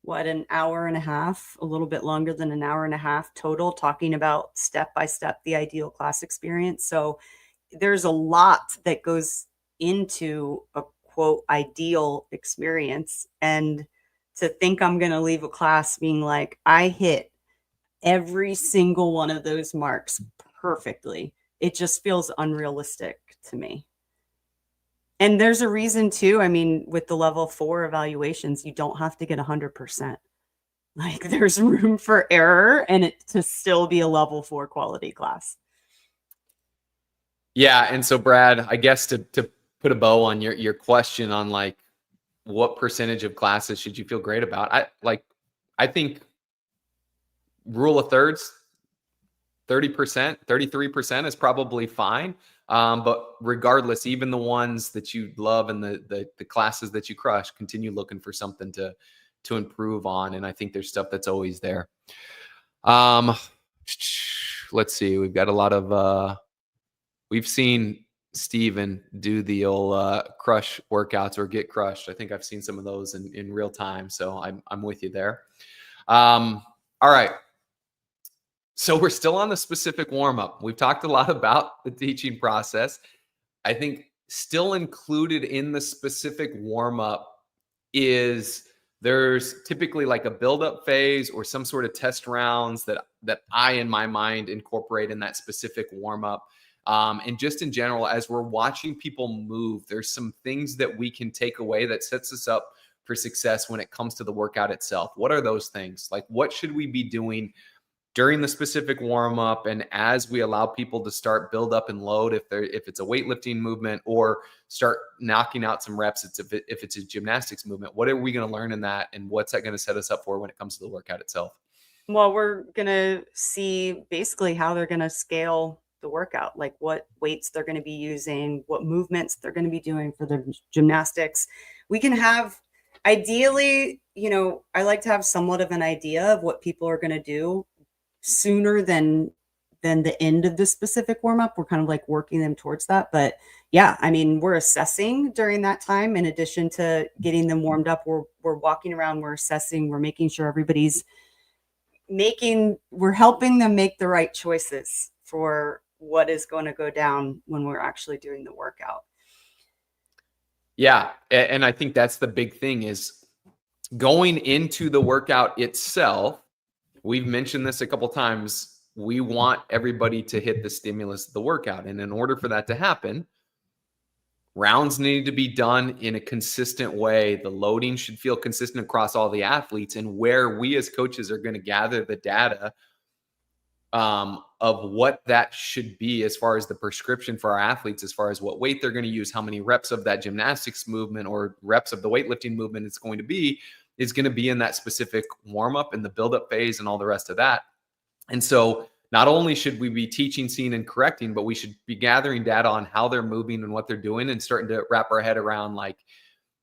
an hour and a half, a little bit longer than an hour and a half total, talking about step by step the ideal class experience. So there's a lot that goes into a quote ideal experience. And to think I'm going to leave a class being like, I hit every single one of those marks perfectly, it just feels unrealistic to me. And there's a reason too. I mean, with the level 4 evaluations, you don't have to get 100%. Like there's room for error and it to still be a level 4 quality class. Yeah. And so Brad, I guess to put a bow on your question on like, what percentage of classes should you feel great about? I think rule of thirds, 30%, 33% is probably fine. But regardless, even the ones that you love and the classes that you crush, continue looking for something to improve on. And I think there's stuff that's always there. Let's see. We've got a lot of, we've seen Steven do the old crush workouts or get crushed. I think I've seen some of those in real time. So I'm with you there. All right. So we're still on the specific warm-up. We've talked a lot about the teaching process. I think still included in the specific warm-up is there's typically like a build-up phase or some sort of test rounds that I, in my mind, incorporate in that specific warm-up. And just in general, as we're watching people move, there's some things that we can take away that sets us up for success when it comes to the workout itself. What are those things? Like, what should we be doing during the specific warm-up and as we allow people to start build up and load if it's a weightlifting movement or start knocking out some reps if it's a gymnastics movement? What are we going to learn in that, and what's that going to set us up for when it comes to the workout itself? Well, we're going to see basically how they're going to scale the workout, like what weights they're going to be using, what movements they're going to be doing for their gymnastics. We can have, ideally, I like to have somewhat of an idea of what people are going to do sooner than the end of the specific warm-up. We're kind of like working them towards that. But yeah, I mean, we're assessing during that time. In addition to getting them warmed up, we're walking around, we're assessing, we're making sure everybody's we're helping them make the right choices for what is going to go down when we're actually doing the workout. Yeah. And I think that's the big thing is going into the workout itself. We've mentioned this a couple of times. We want everybody to hit the stimulus of the workout. And in order for that to happen, rounds need to be done in a consistent way. The loading should feel consistent across all the athletes, and where we as coaches are going to gather the data of what that should be as far as the prescription for our athletes, as far as what weight they're going to use, how many reps of that gymnastics movement or reps of the weightlifting movement it's going to be, is going to be in that specific warm-up and the build-up phase and all the rest of that. And so not only should we be teaching, seeing, and correcting, but we should be gathering data on how they're moving and what they're doing and starting to wrap our head around like,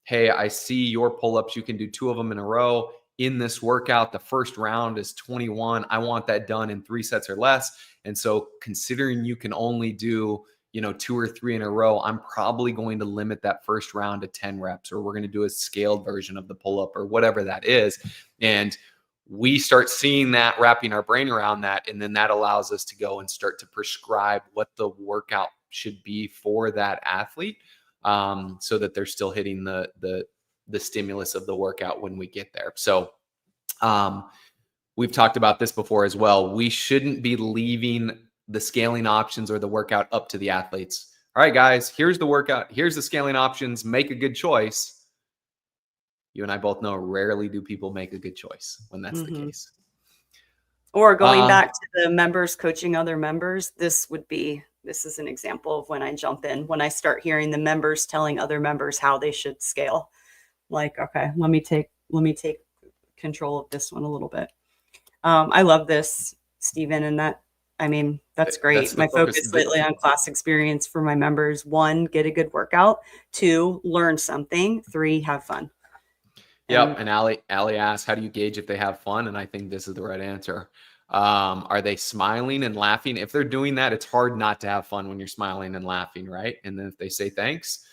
hey, I see your pull-ups. You can do 2 of them in a row. In this workout, the first round is 21. I want that done in 3 sets or less. And so considering you can only do 2 or 3 in a row, I'm probably going to limit that first round to 10 reps, or we're going to do a scaled version of the pull-up or whatever that is. And we start seeing that, wrapping our brain around that. And then that allows us to go and start to prescribe what the workout should be for that athlete, so that they're still hitting the stimulus of the workout when we get there. So we've talked about this before as well. We shouldn't be leaving the scaling options or the workout up to the athletes. All right, guys, here's the workout. Here's the scaling options. Make a good choice. You and I both know rarely do people make a good choice when that's the case. Or going back to the members coaching other members, this is an example of when I jump in, when I start hearing the members telling other members how they should scale. Like, okay, let me take control of this one a little bit. I love this, Steven, and that's great. That's my focus lately on class experience for my members: 1, get a good workout; 2, learn something; 3, have fun. Yep. And Allie asked, how do you gauge if they have fun? And I think this is the right answer. Are they smiling and laughing? If they're doing that, it's hard not to have fun when you're smiling and laughing, right? And then if they say thanks,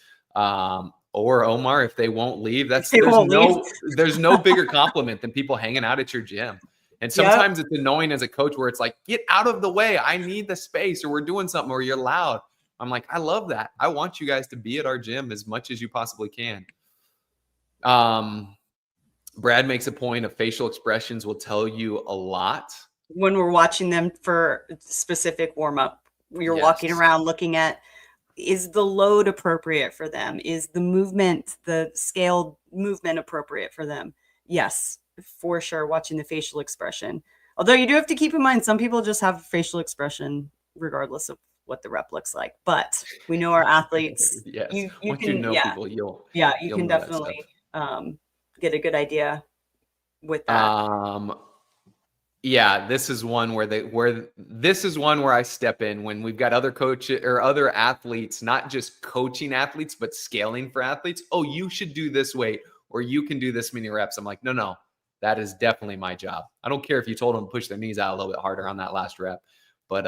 or Omar, if they won't leave, They won't leave. there's no bigger compliment than people hanging out at your gym. And sometimes it's annoying as a coach where it's like, get out of the way. I need the space, or we're doing something, or you're loud. I'm like, I love that. I want you guys to be at our gym as much as you possibly can. Brad makes a point of facial expressions will tell you a lot. When we're watching them for specific warm-up, you're walking around looking at, is the load appropriate for them? Is the movement, the scaled movement appropriate for them? Yes, for sure. Watching the facial expression. Although you do have to keep in mind, some people just have facial expression regardless of what the rep looks like. But we know our athletes. Yes. You Once can, you know people, you'll can definitely get a good idea with that. Yeah, this is one where I step in when we've got other coaches or other athletes, not just coaching athletes, but scaling for athletes. Oh, you should do this weight, or you can do this many reps. I'm like, no, that is definitely my job. I don't care if you told them to push their knees out a little bit harder on that last rep, but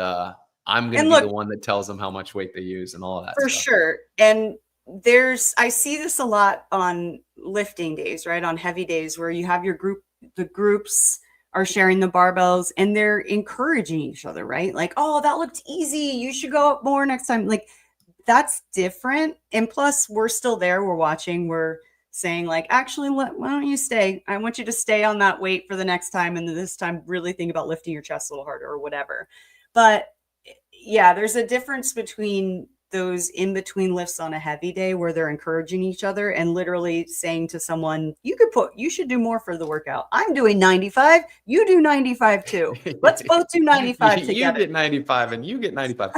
I'm going to be the one that tells them how much weight they use and all of that for stuff. Sure. And I see this a lot on lifting days, right? On heavy days where you have the groups are sharing the barbells and they're encouraging each other, right? Like, oh, that looked easy. You should go up more next time. Like, that's different. And plus, we're still there. We're watching. We're saying, like, actually, why don't you stay? I want you to stay on that weight for the next time. And then this time, really think about lifting your chest a little harder or whatever. But yeah, there's a difference between those in between lifts on a heavy day where they're encouraging each other and literally saying to someone, you should do more for the workout. I'm doing 95. You do 95 too. Let's both do 95 together. You get 95 and you get 95.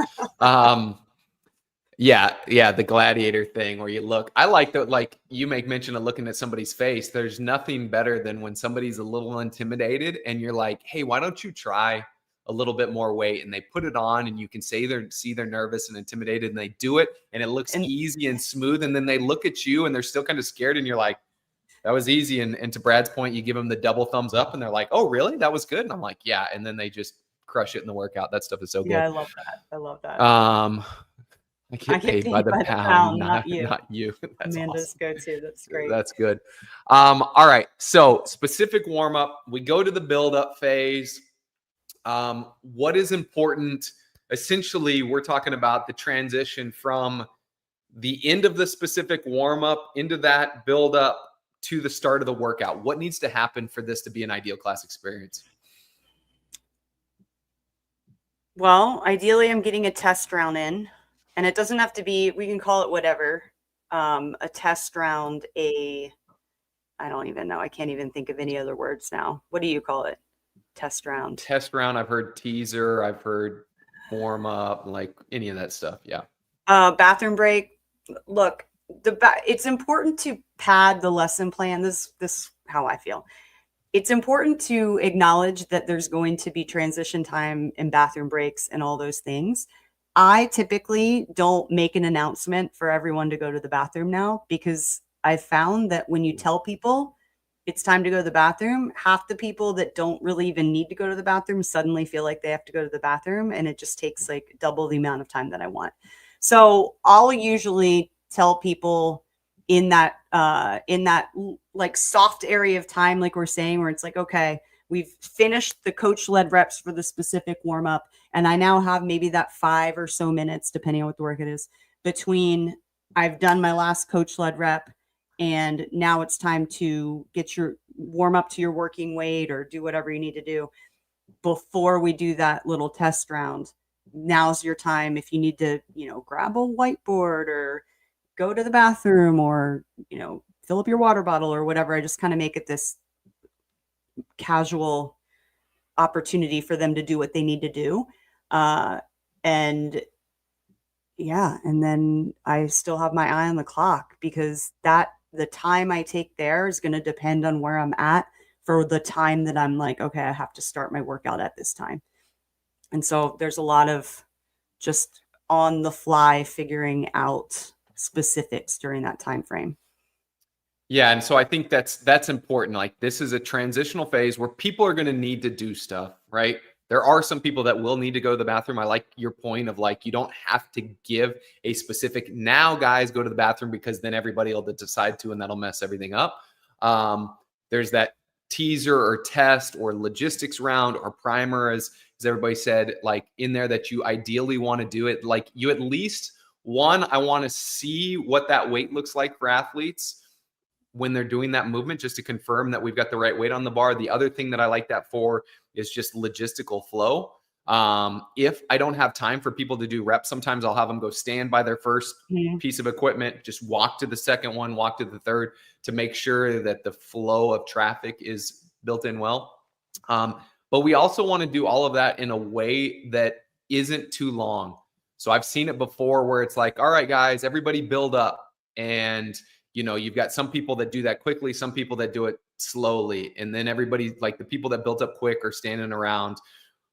Yeah, the gladiator thing where you look. I like that, like you make mention of looking at somebody's face. There's nothing better than when somebody's a little intimidated and you're like, hey, why don't you try a little bit more weight, and they put it on and you can see they're nervous and intimidated and they do it and it looks easy and smooth. And then they look at you and they're still kind of scared. And you're like, that was easy. And to Brad's point, you give them the double thumbs up and they're like, oh, really? That was good. And I'm like, yeah. And then they just crush it in the workout. That stuff is so good. Yeah, I love that. I get paid by the pound, not you. That's Amanda's awesome. go to. That's great. That's good. All right. So specific warm up, we go to the build up phase. What is important? Essentially, we're talking about the transition from the end of the specific warm up into that build up to the start of the workout. What needs to happen for this to be an ideal class experience? Well, ideally, I'm getting a test round in, and it doesn't have to be, we can call it whatever. A test round, I don't even know. I can't even think of any other words now. What do you call it? Test round. I've heard teaser. I've heard warm up, like any of that stuff. Yeah. Bathroom break. Look, it's important to pad the lesson plan. This is how I feel. It's important to acknowledge that there's going to be transition time and bathroom breaks and all those things. I typically don't make an announcement for everyone to go to the bathroom now, because I've found that when you tell people it's time to go to the bathroom, half the people that don't really even need to go to the bathroom suddenly feel like they have to go to the bathroom, and it just takes like double the amount of time that I want. So I'll usually tell people in that like soft area of time, like we're saying, where it's like, okay, we've finished the coach-led reps for the specific warm-up, and I now have maybe that 5 or so minutes, depending on what the work it is, between I've done my last coach-led rep and now it's time to get your warm up to your working weight or do whatever you need to do before we do that little test round. Now's your time. If you need to, grab a whiteboard or go to the bathroom or, fill up your water bottle or whatever. I just kind of make it this casual opportunity for them to do what they need to do. And then I still have my eye on the clock, because the time I take there is going to depend on where I'm at for the time that I'm like, okay, I have to start my workout at this time. And so there's a lot of just on the fly figuring out specifics during that time frame. Yeah. And so I think that's important. Like, this is a transitional phase where people are going to need to do stuff, right? There are some people that will need to go to the bathroom. I like your point of like, you don't have to give a specific, now guys go to the bathroom, because then everybody will decide to, and that'll mess everything up. There's that teaser or test or logistics round or primer, as everybody said, like in there, that you ideally want to do it. Like you at least, one, I want to see what that weight looks like for athletes when they're doing that movement, just to confirm that we've got the right weight on the bar. The other thing that I like that for is just logistical flow. If I don't have time for people to do reps, sometimes I'll have them go stand by their first piece of equipment, just walk to the second one, walk to the third, to make sure that the flow of traffic is built in well. But we also want to do all of that in a way that isn't too long. So I've seen it before where it's like, all right, guys, everybody build up. And you know, you've got some people that do that quickly, some people that do it slowly. And then everybody, like the people that built up quick, are standing around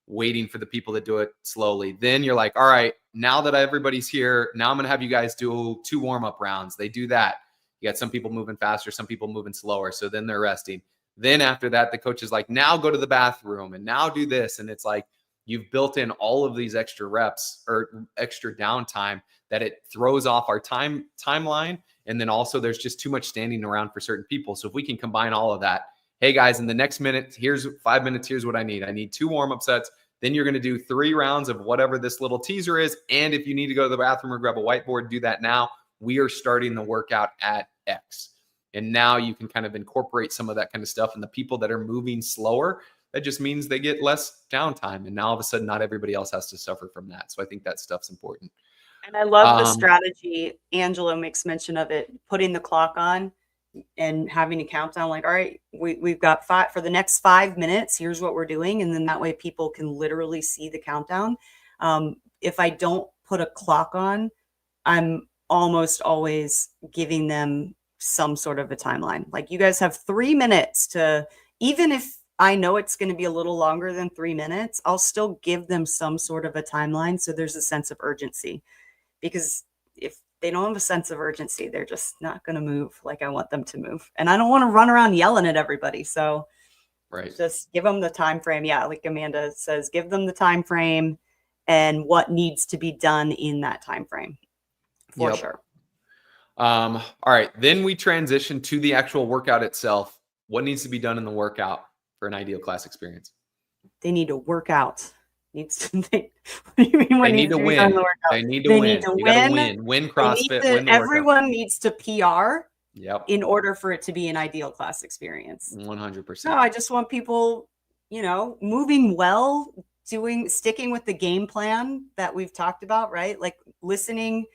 waiting for the people that do it slowly. Then you're like, all right, now that everybody's here, now I'm going to have you guys do 2 warm-up rounds. They do that. You got some people moving faster, some people moving slower. So then they're resting. Then after that, the coach is like, now go to the bathroom and now do this. And it's like, you've built in all of these extra reps or extra downtime that it throws off our timeline. And then also there's just too much standing around for certain people. So if we can combine all of that, hey guys, in the next minute, here's 5 minutes, here's what I need. I need 2 warm-up sets. Then you're going to do 3 rounds of whatever this little teaser is. And if you need to go to the bathroom or grab a whiteboard, do that now. We are starting the workout at X. And now you can kind of incorporate some of that kind of stuff. And the people that are moving slower, that just means they get less downtime. And now all of a sudden, not everybody else has to suffer from that. So I think that stuff's important. And I love the strategy. Angelo makes mention of it, putting the clock on and having a countdown, like, all right, we've got 5 for the next 5 minutes. Here's what we're doing. And then that way people can literally see the countdown. If I don't put a clock on, I'm almost always giving them some sort of a timeline. Like, you guys have 3 minutes to, even if I know it's going to be a little longer than 3 minutes, I'll still give them some sort of a timeline. So there's a sense of urgency, because if they don't have a sense of urgency, they're just not going to move like I want them to move. And I don't want to run around yelling at everybody. So just give them the time frame. Yeah. Like Amanda says, give them the time frame and what needs to be done in that time frame for sure. All right. Then we transition to the actual workout itself. What needs to be done in the workout for an ideal class experience? They need to work out. What do you mean? They need to win. They need to win. You got to win. Win CrossFit. Win the everyone needs to PR. Yep. In order for it to be an ideal class experience. 100%. No, I just want people, you know, moving well, sticking with the game plan that we've talked about, right? Like listening.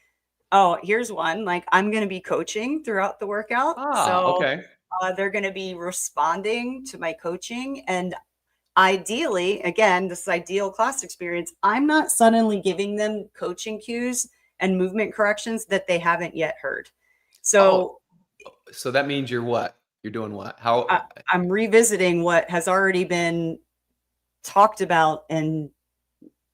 Oh, here's one. Like, I'm going to be coaching throughout the workout. Okay. They're going to be responding to my coaching. And ideally, again, this ideal class experience, I'm not suddenly giving them coaching cues and movement corrections that they haven't yet heard. So that means you're what? You're doing what? I'm revisiting what has already been talked about and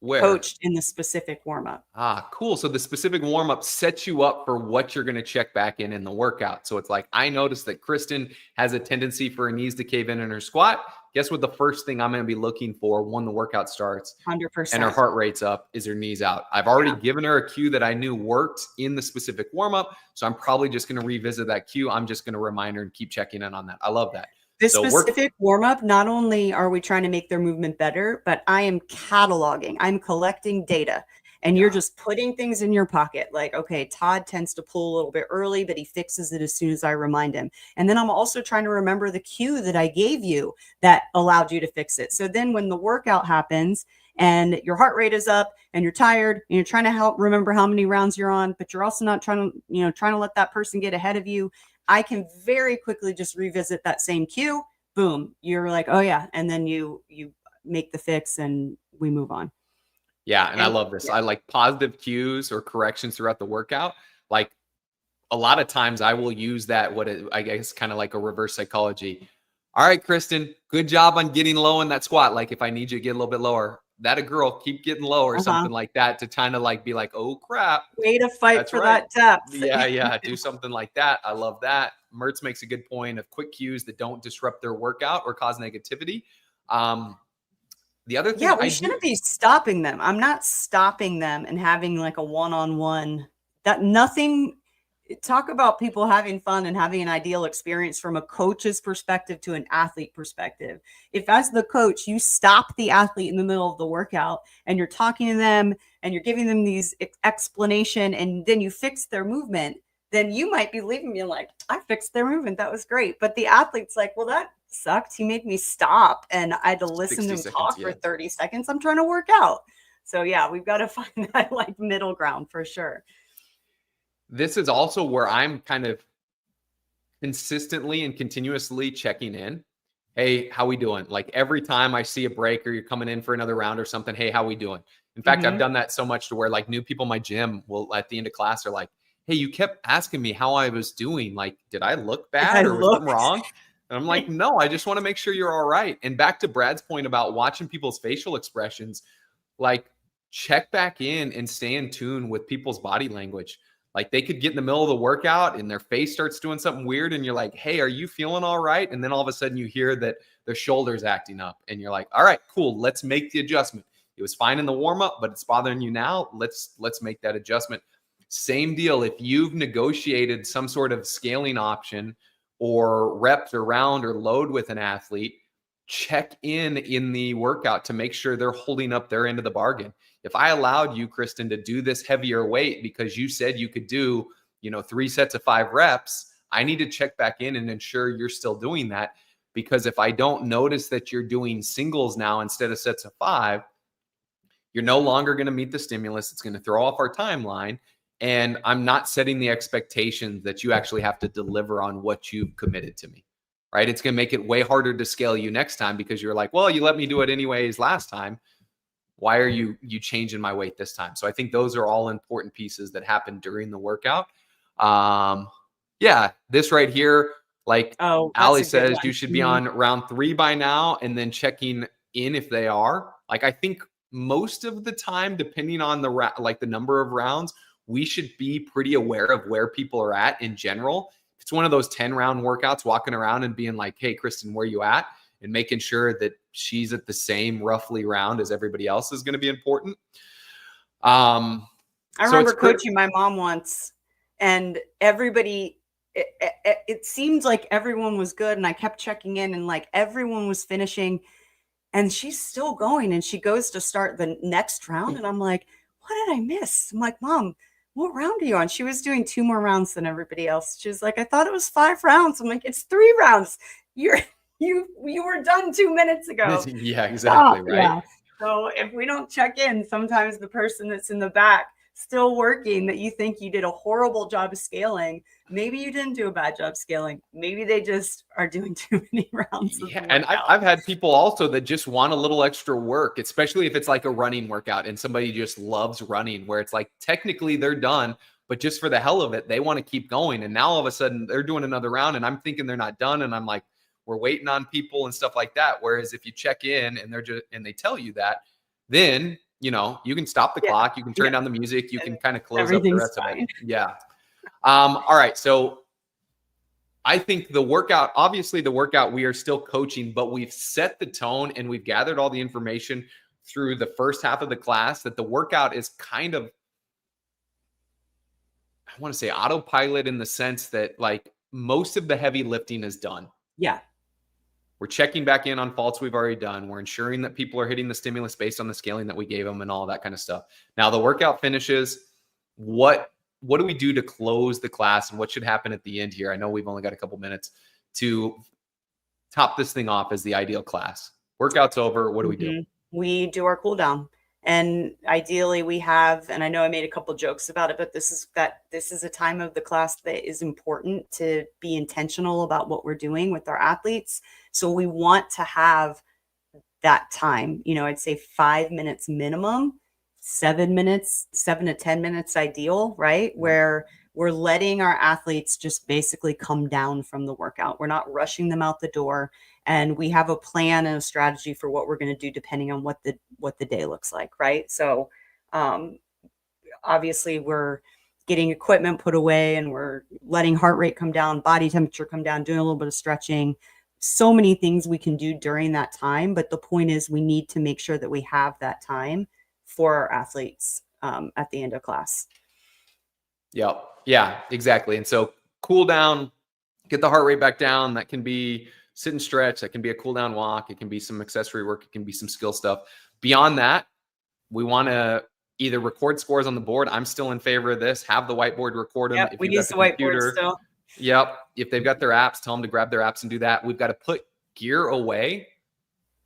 coached in the specific warm-up. Cool. So the specific warm-up sets you up for what you're going to check back in the workout. So it's like, I noticed that Kristin has a tendency for her knees to cave in her squat. Guess what? The first thing I'm going to be looking for when the workout starts 100%. and her heart rate's up is her knees out. I've already given her a cue that I knew worked in the specific warm-up. So I'm probably just going to revisit that cue. I'm just going to remind her and keep checking in on that. I love that. This specific warm-up, not only are we trying to make their movement better, but I am cataloging, I'm collecting data. And you're just putting things in your pocket. Like, okay, Todd tends to pull a little bit early, but he fixes it as soon as I remind him. And then I'm also trying to remember the cue that I gave you that allowed you to fix it. So then when the workout happens and your heart rate is up and you're tired and you're trying to remember how many rounds you're on, but you're also not trying to let that person get ahead of you, I can very quickly just revisit that same cue. Boom. You're like, oh yeah. And then you make the fix and we move on. Yeah. And I love this. I like positive cues or corrections throughout the workout. Like a lot of times I will use that, I guess kind of like a reverse psychology. All right, Kristin, good job on getting low in that squat. Like if I need you to get a little bit lower, that a girl, keep getting lower, something like that, to kind of like be like, oh crap. Way to fight for that depth. Yeah. Do something like that. I love that. Mertz makes a good point of quick cues that don't disrupt their workout or cause negativity. The other thing Yeah, we I do, shouldn't be stopping them. I'm not stopping them and having like a one-on-one. That nothing. Talk about people having fun and having an ideal experience from a coach's perspective to an athlete perspective. If as the coach, you stop the athlete in the middle of the workout and you're talking to them and you're giving them these explanation and then you fix their movement, then you might be leaving me like, I fixed their movement. That was great. But the athlete's like, well, that sucked. He made me stop and I had to listen to 60 him seconds, talk for yeah. 30 seconds. I'm trying to work out. So yeah, we've got to find that like middle ground for sure. This is also where I'm kind of consistently and continuously checking in. Hey, how we doing? Like every time I see a break or you're coming in for another round or something, hey, how we doing? In fact, I've done that so much to where like new people in my gym will at the end of class are like, hey, you kept asking me how I was doing. Like, did I look I bad or was something looked. wrong? And I'm like, no, I just want to make sure you're all right. And back to Brad's point about watching people's facial expressions, like check back in and stay in tune with people's body language. Like they could get in the middle of the workout and their face starts doing something weird. And you're like, hey, are you feeling all right? And then all of a sudden you hear that their shoulder's acting up. And you're like, all right, cool. Let's make the adjustment. It was fine in the warm up, but it's bothering you now. Let's make that adjustment. Same deal. If you've negotiated some sort of scaling option or reps or round or load with an athlete, check in the workout to make sure they're holding up their end of the bargain. If I allowed you, Kristin, to do this heavier weight because you said you could do, 3 sets of 5 reps, I need to check back in and ensure you're still doing that. Because if I don't notice that you're doing singles now instead of sets of 5, you're no longer going to meet the stimulus. It's going to throw off our timeline. And I'm not setting the expectations that you actually have to deliver on what you've committed to me, right? It's going to make it way harder to scale you next time because you're like, well, you let me do it anyways last time. Why are you changing my weight this time? So I think those are all important pieces that happen during the workout. Yeah, this right here, like Ali says, you should be on round 3 by now and then checking in if they are. Like I think most of the time, depending on the number of rounds, we should be pretty aware of where people are at in general. If it's one of those 10-round workouts, walking around and being like, hey, Kristin, where you at? And making sure that she's at the same roughly round as everybody else is going to be important. I remember coaching my mom once and everybody, it seemed like everyone was good. And I kept checking in and like everyone was finishing and she's still going and she goes to start the next round. And I'm like, what did I miss? I'm like, Mom, what round are you on? She was doing 2 more rounds than everybody else. She was like, I thought it was 5 rounds. I'm like, it's 3 rounds. You were done 2 minutes ago. Yeah, exactly. Right. Yeah. So if we don't check in, sometimes the person that's in the back still working that you think you did a horrible job of scaling, maybe you didn't do a bad job scaling. Maybe they just are doing too many rounds. Yeah, and I've had people also that just want a little extra work, especially if it's like a running workout and somebody just loves running, where it's like technically they're done, but just for the hell of it, they want to keep going. And now all of a sudden they're doing another round and I'm thinking they're not done. And I'm like, we're waiting on people and stuff like that. Whereas if you check in and they tell you that, then, you can stop the clock, you can turn down the music, you can kind of close up the rest of it. Yeah. All right. So I think obviously the workout, we are still coaching, but we've set the tone and we've gathered all the information through the first half of the class that the workout is kind of, I want to say autopilot in the sense that like most of the heavy lifting is done. Yeah. We're checking back in on faults we've already done. We're ensuring that people are hitting the stimulus based on the scaling that we gave them and all that kind of stuff. Now the workout finishes. What do we do to close the class and what should happen at the end here? I know we've only got a couple minutes to top this thing off as the ideal class. Workout's over. What do we do? We do our cool down. And ideally we have, and I know I made a couple jokes about it, but this is a time of the class that is important to be intentional about what we're doing with our athletes. So we want to have that time, I'd say 5 minutes minimum, 7 to 10 minutes ideal, right? Where we're letting our athletes just basically come down from the workout. We're not rushing them out the door. And we have a plan and a strategy for what we're going to do depending on what the day looks like, right? So obviously we're getting equipment put away and we're letting heart rate come down, body temperature come down, doing a little bit of stretching, so many things we can do during that time. But the point is we need to make sure that we have that time for our athletes at the end of class. Yep. Yeah, exactly. And so cool down, get the heart rate back down. That can be sit and stretch. That can be a cool down walk. It can be some accessory work. It can be some skill stuff. Beyond that, we want to either record scores on the board. I'm still in favor of this. Have the whiteboard record them. Yep, If we you've use got the the whiteboard computer, still. yep. If they've got their apps, tell them to grab their apps and do that. We've got to put gear away.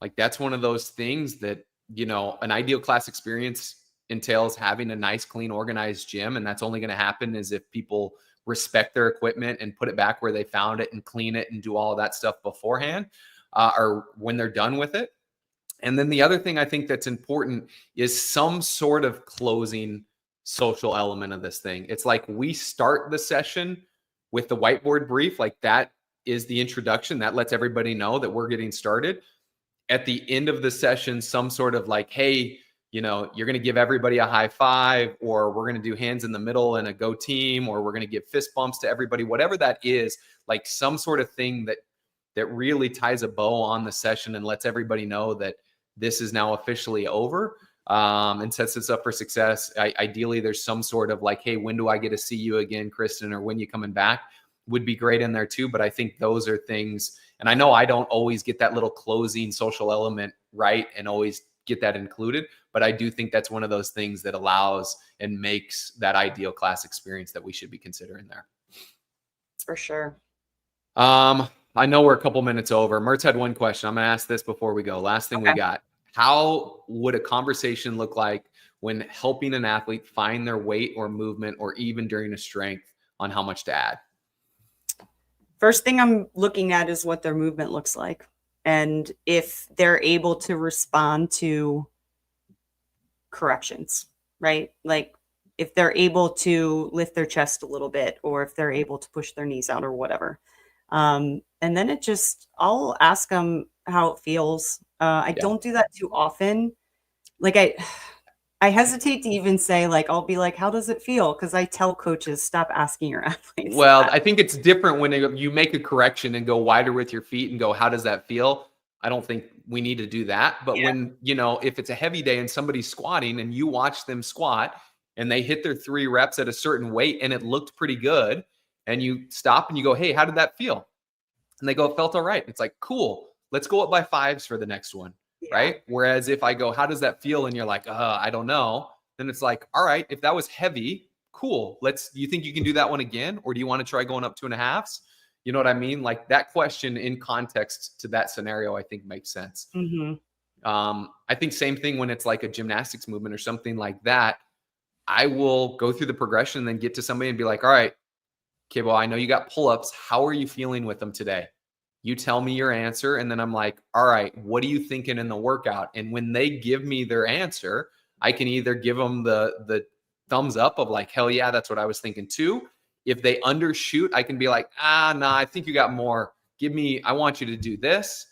Like that's one of those things that, you know, an ideal class experience entails having a nice, clean, organized gym. And that's only going to happen is if people respect their equipment and put it back where they found it and clean it and do all of that stuff beforehand or when they're done with it. And then the other thing I think that's important is some sort of closing social element of this thing. It's like we start the session with the whiteboard brief, like that is the introduction that lets everybody know that we're getting started. At the end of the session, some sort of like, hey, you know, you're going to give everybody a high five, or we're going to do hands in the middle and a go team, or we're going to give fist bumps to everybody, whatever that is, like some sort of thing that really ties a bow on the session and lets everybody know that this is now officially over and sets us up for success. Ideally, there's some sort of like, hey, when do I get to see you again, Kristin, or when you coming back would be great in there too. But I think those are things, and I know I don't always get that little closing social element right and always get that included, but I do think that's one of those things that allows and makes that ideal class experience that we should be considering there. For sure. I know we're a couple minutes over. Mertz had one question. I'm going to ask this before we go. Last thing we got. How would a conversation look like when helping an athlete find their weight or movement, or even during a strength, on how much to add? First thing I'm looking at is what their movement looks like. And if they're able to respond to corrections, right? Like if they're able to lift their chest a little bit, or if they're able to push their knees out or whatever. And then I'll ask them how it feels. I don't do that too often. Like I hesitate to even say, like, I'll be like, how does it feel? Because I tell coaches, stop asking your athletes. Well, I think it's different when you make a correction and go wider with your feet and go, how does that feel? I don't think we need to do that. But when, you know, if it's a heavy day and somebody's squatting and you watch them squat and they hit their 3 reps at a certain weight and it looked pretty good, and you stop and you go, hey, how did that feel? And they go, it felt all right. It's like, cool, let's go up by 5s for the next one. Right. Whereas if I go, how does that feel? And you're like, I don't know. Then it's like, all right, if that was heavy, cool. Do you think you can do that one again? Or do you want to try going up 2.5s? You know what I mean? Like that question in context to that scenario, I think makes sense. Mm-hmm. I think same thing when it's like a gymnastics movement or something like that. I will go through the progression and then get to somebody and be like, all right, okay, well, I know you got pull-ups. How are you feeling with them today? You tell me your answer. And then I'm like, all right, what are you thinking in the workout? And when they give me their answer, I can either give them the thumbs up of like, hell yeah, that's what I was thinking too. If they undershoot, I can be like, nah, I think you got more. I want you to do this.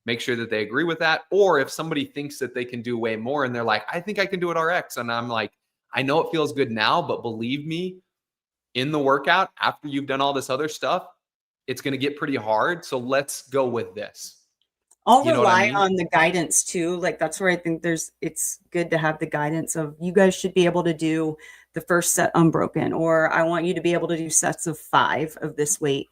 Make sure that they agree with that. Or if somebody thinks that they can do way more and they're like, I think I can do it RX. And I'm like, I know it feels good now, but believe me, in the workout, after you've done all this other stuff, it's going to get pretty hard. So let's go with this. I'll rely on the guidance too. Like that's where I think it's good to have the guidance of, you guys should be able to do the first set unbroken, or I want you to be able to do sets of 5 of this weight,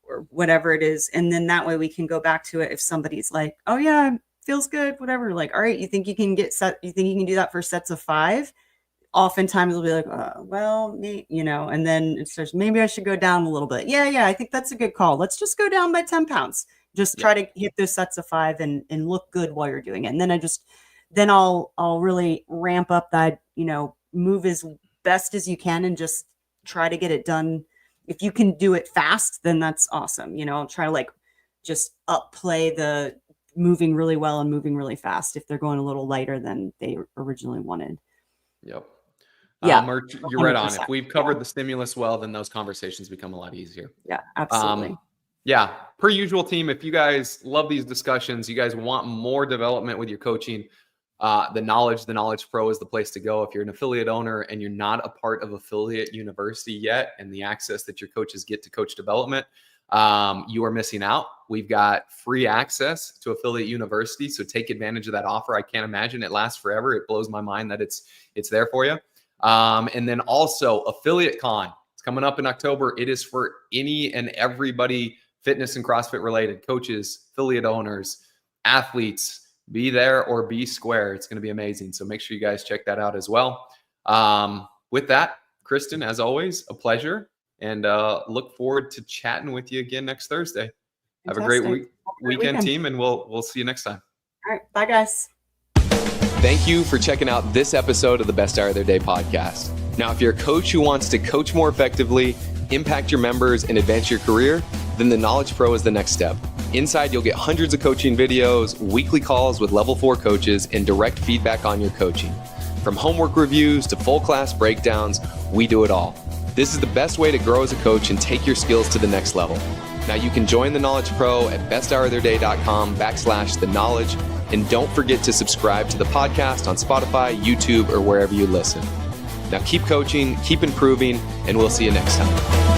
or whatever it is. And then that way we can go back to it. If somebody's like, oh yeah, feels good, whatever. Like, all right, you think you can do that for sets of 5? Oftentimes they'll be like, well, you know, and then it starts, maybe I should go down a little bit. Yeah, I think that's a good call. Let's just go down by 10 pounds. Just try to hit those sets of 5 and look good while you're doing it. And then I'll really ramp up that, you know, move as best as you can and just try to get it done. If you can do it fast, then that's awesome. You know, I'll try to like just upplay the moving really well and moving really fast if they're going a little lighter than they originally wanted. Yep. Yeah. Merch, you're right on. If we've covered the stimulus well, then those conversations become a lot easier. Yeah, absolutely. Yeah. Per usual, team, if you guys love these discussions, you guys want more development with your coaching, the Knowledge Pro is the place to go. If you're an affiliate owner and you're not a part of affiliate university yet, and the access that your coaches get to coach development, you are missing out. We've got free access to Affiliate University, so take advantage of that offer. I can't imagine it lasts forever. It blows my mind that it's there for you. And then also Affiliate Con. It's coming up in October. It is for any and everybody fitness and CrossFit related, coaches, affiliate owners, athletes. Be there or be square. It's going to be amazing. So make sure you guys check that out as well. With that, Kristin, as always, a pleasure, and look forward to chatting with you again next Thursday. Have a great weekend, team, and we'll see you next time. All right. Bye, guys. Thank you for checking out this episode of the Best Hour of Their Day podcast. Now, if you're a coach who wants to coach more effectively, impact your members, and advance your career, then the Knowledge Pro is the next step. Inside, you'll get hundreds of coaching videos, weekly calls with level 4 coaches, and direct feedback on your coaching. From homework reviews to full class breakdowns, we do it all. This is the best way to grow as a coach and take your skills to the next level. Now you can join the Knowledge Pro at besthouroftheirday.com/the-knowledge. And don't forget to subscribe to the podcast on Spotify, YouTube, or wherever you listen. Now keep coaching, keep improving, and we'll see you next time.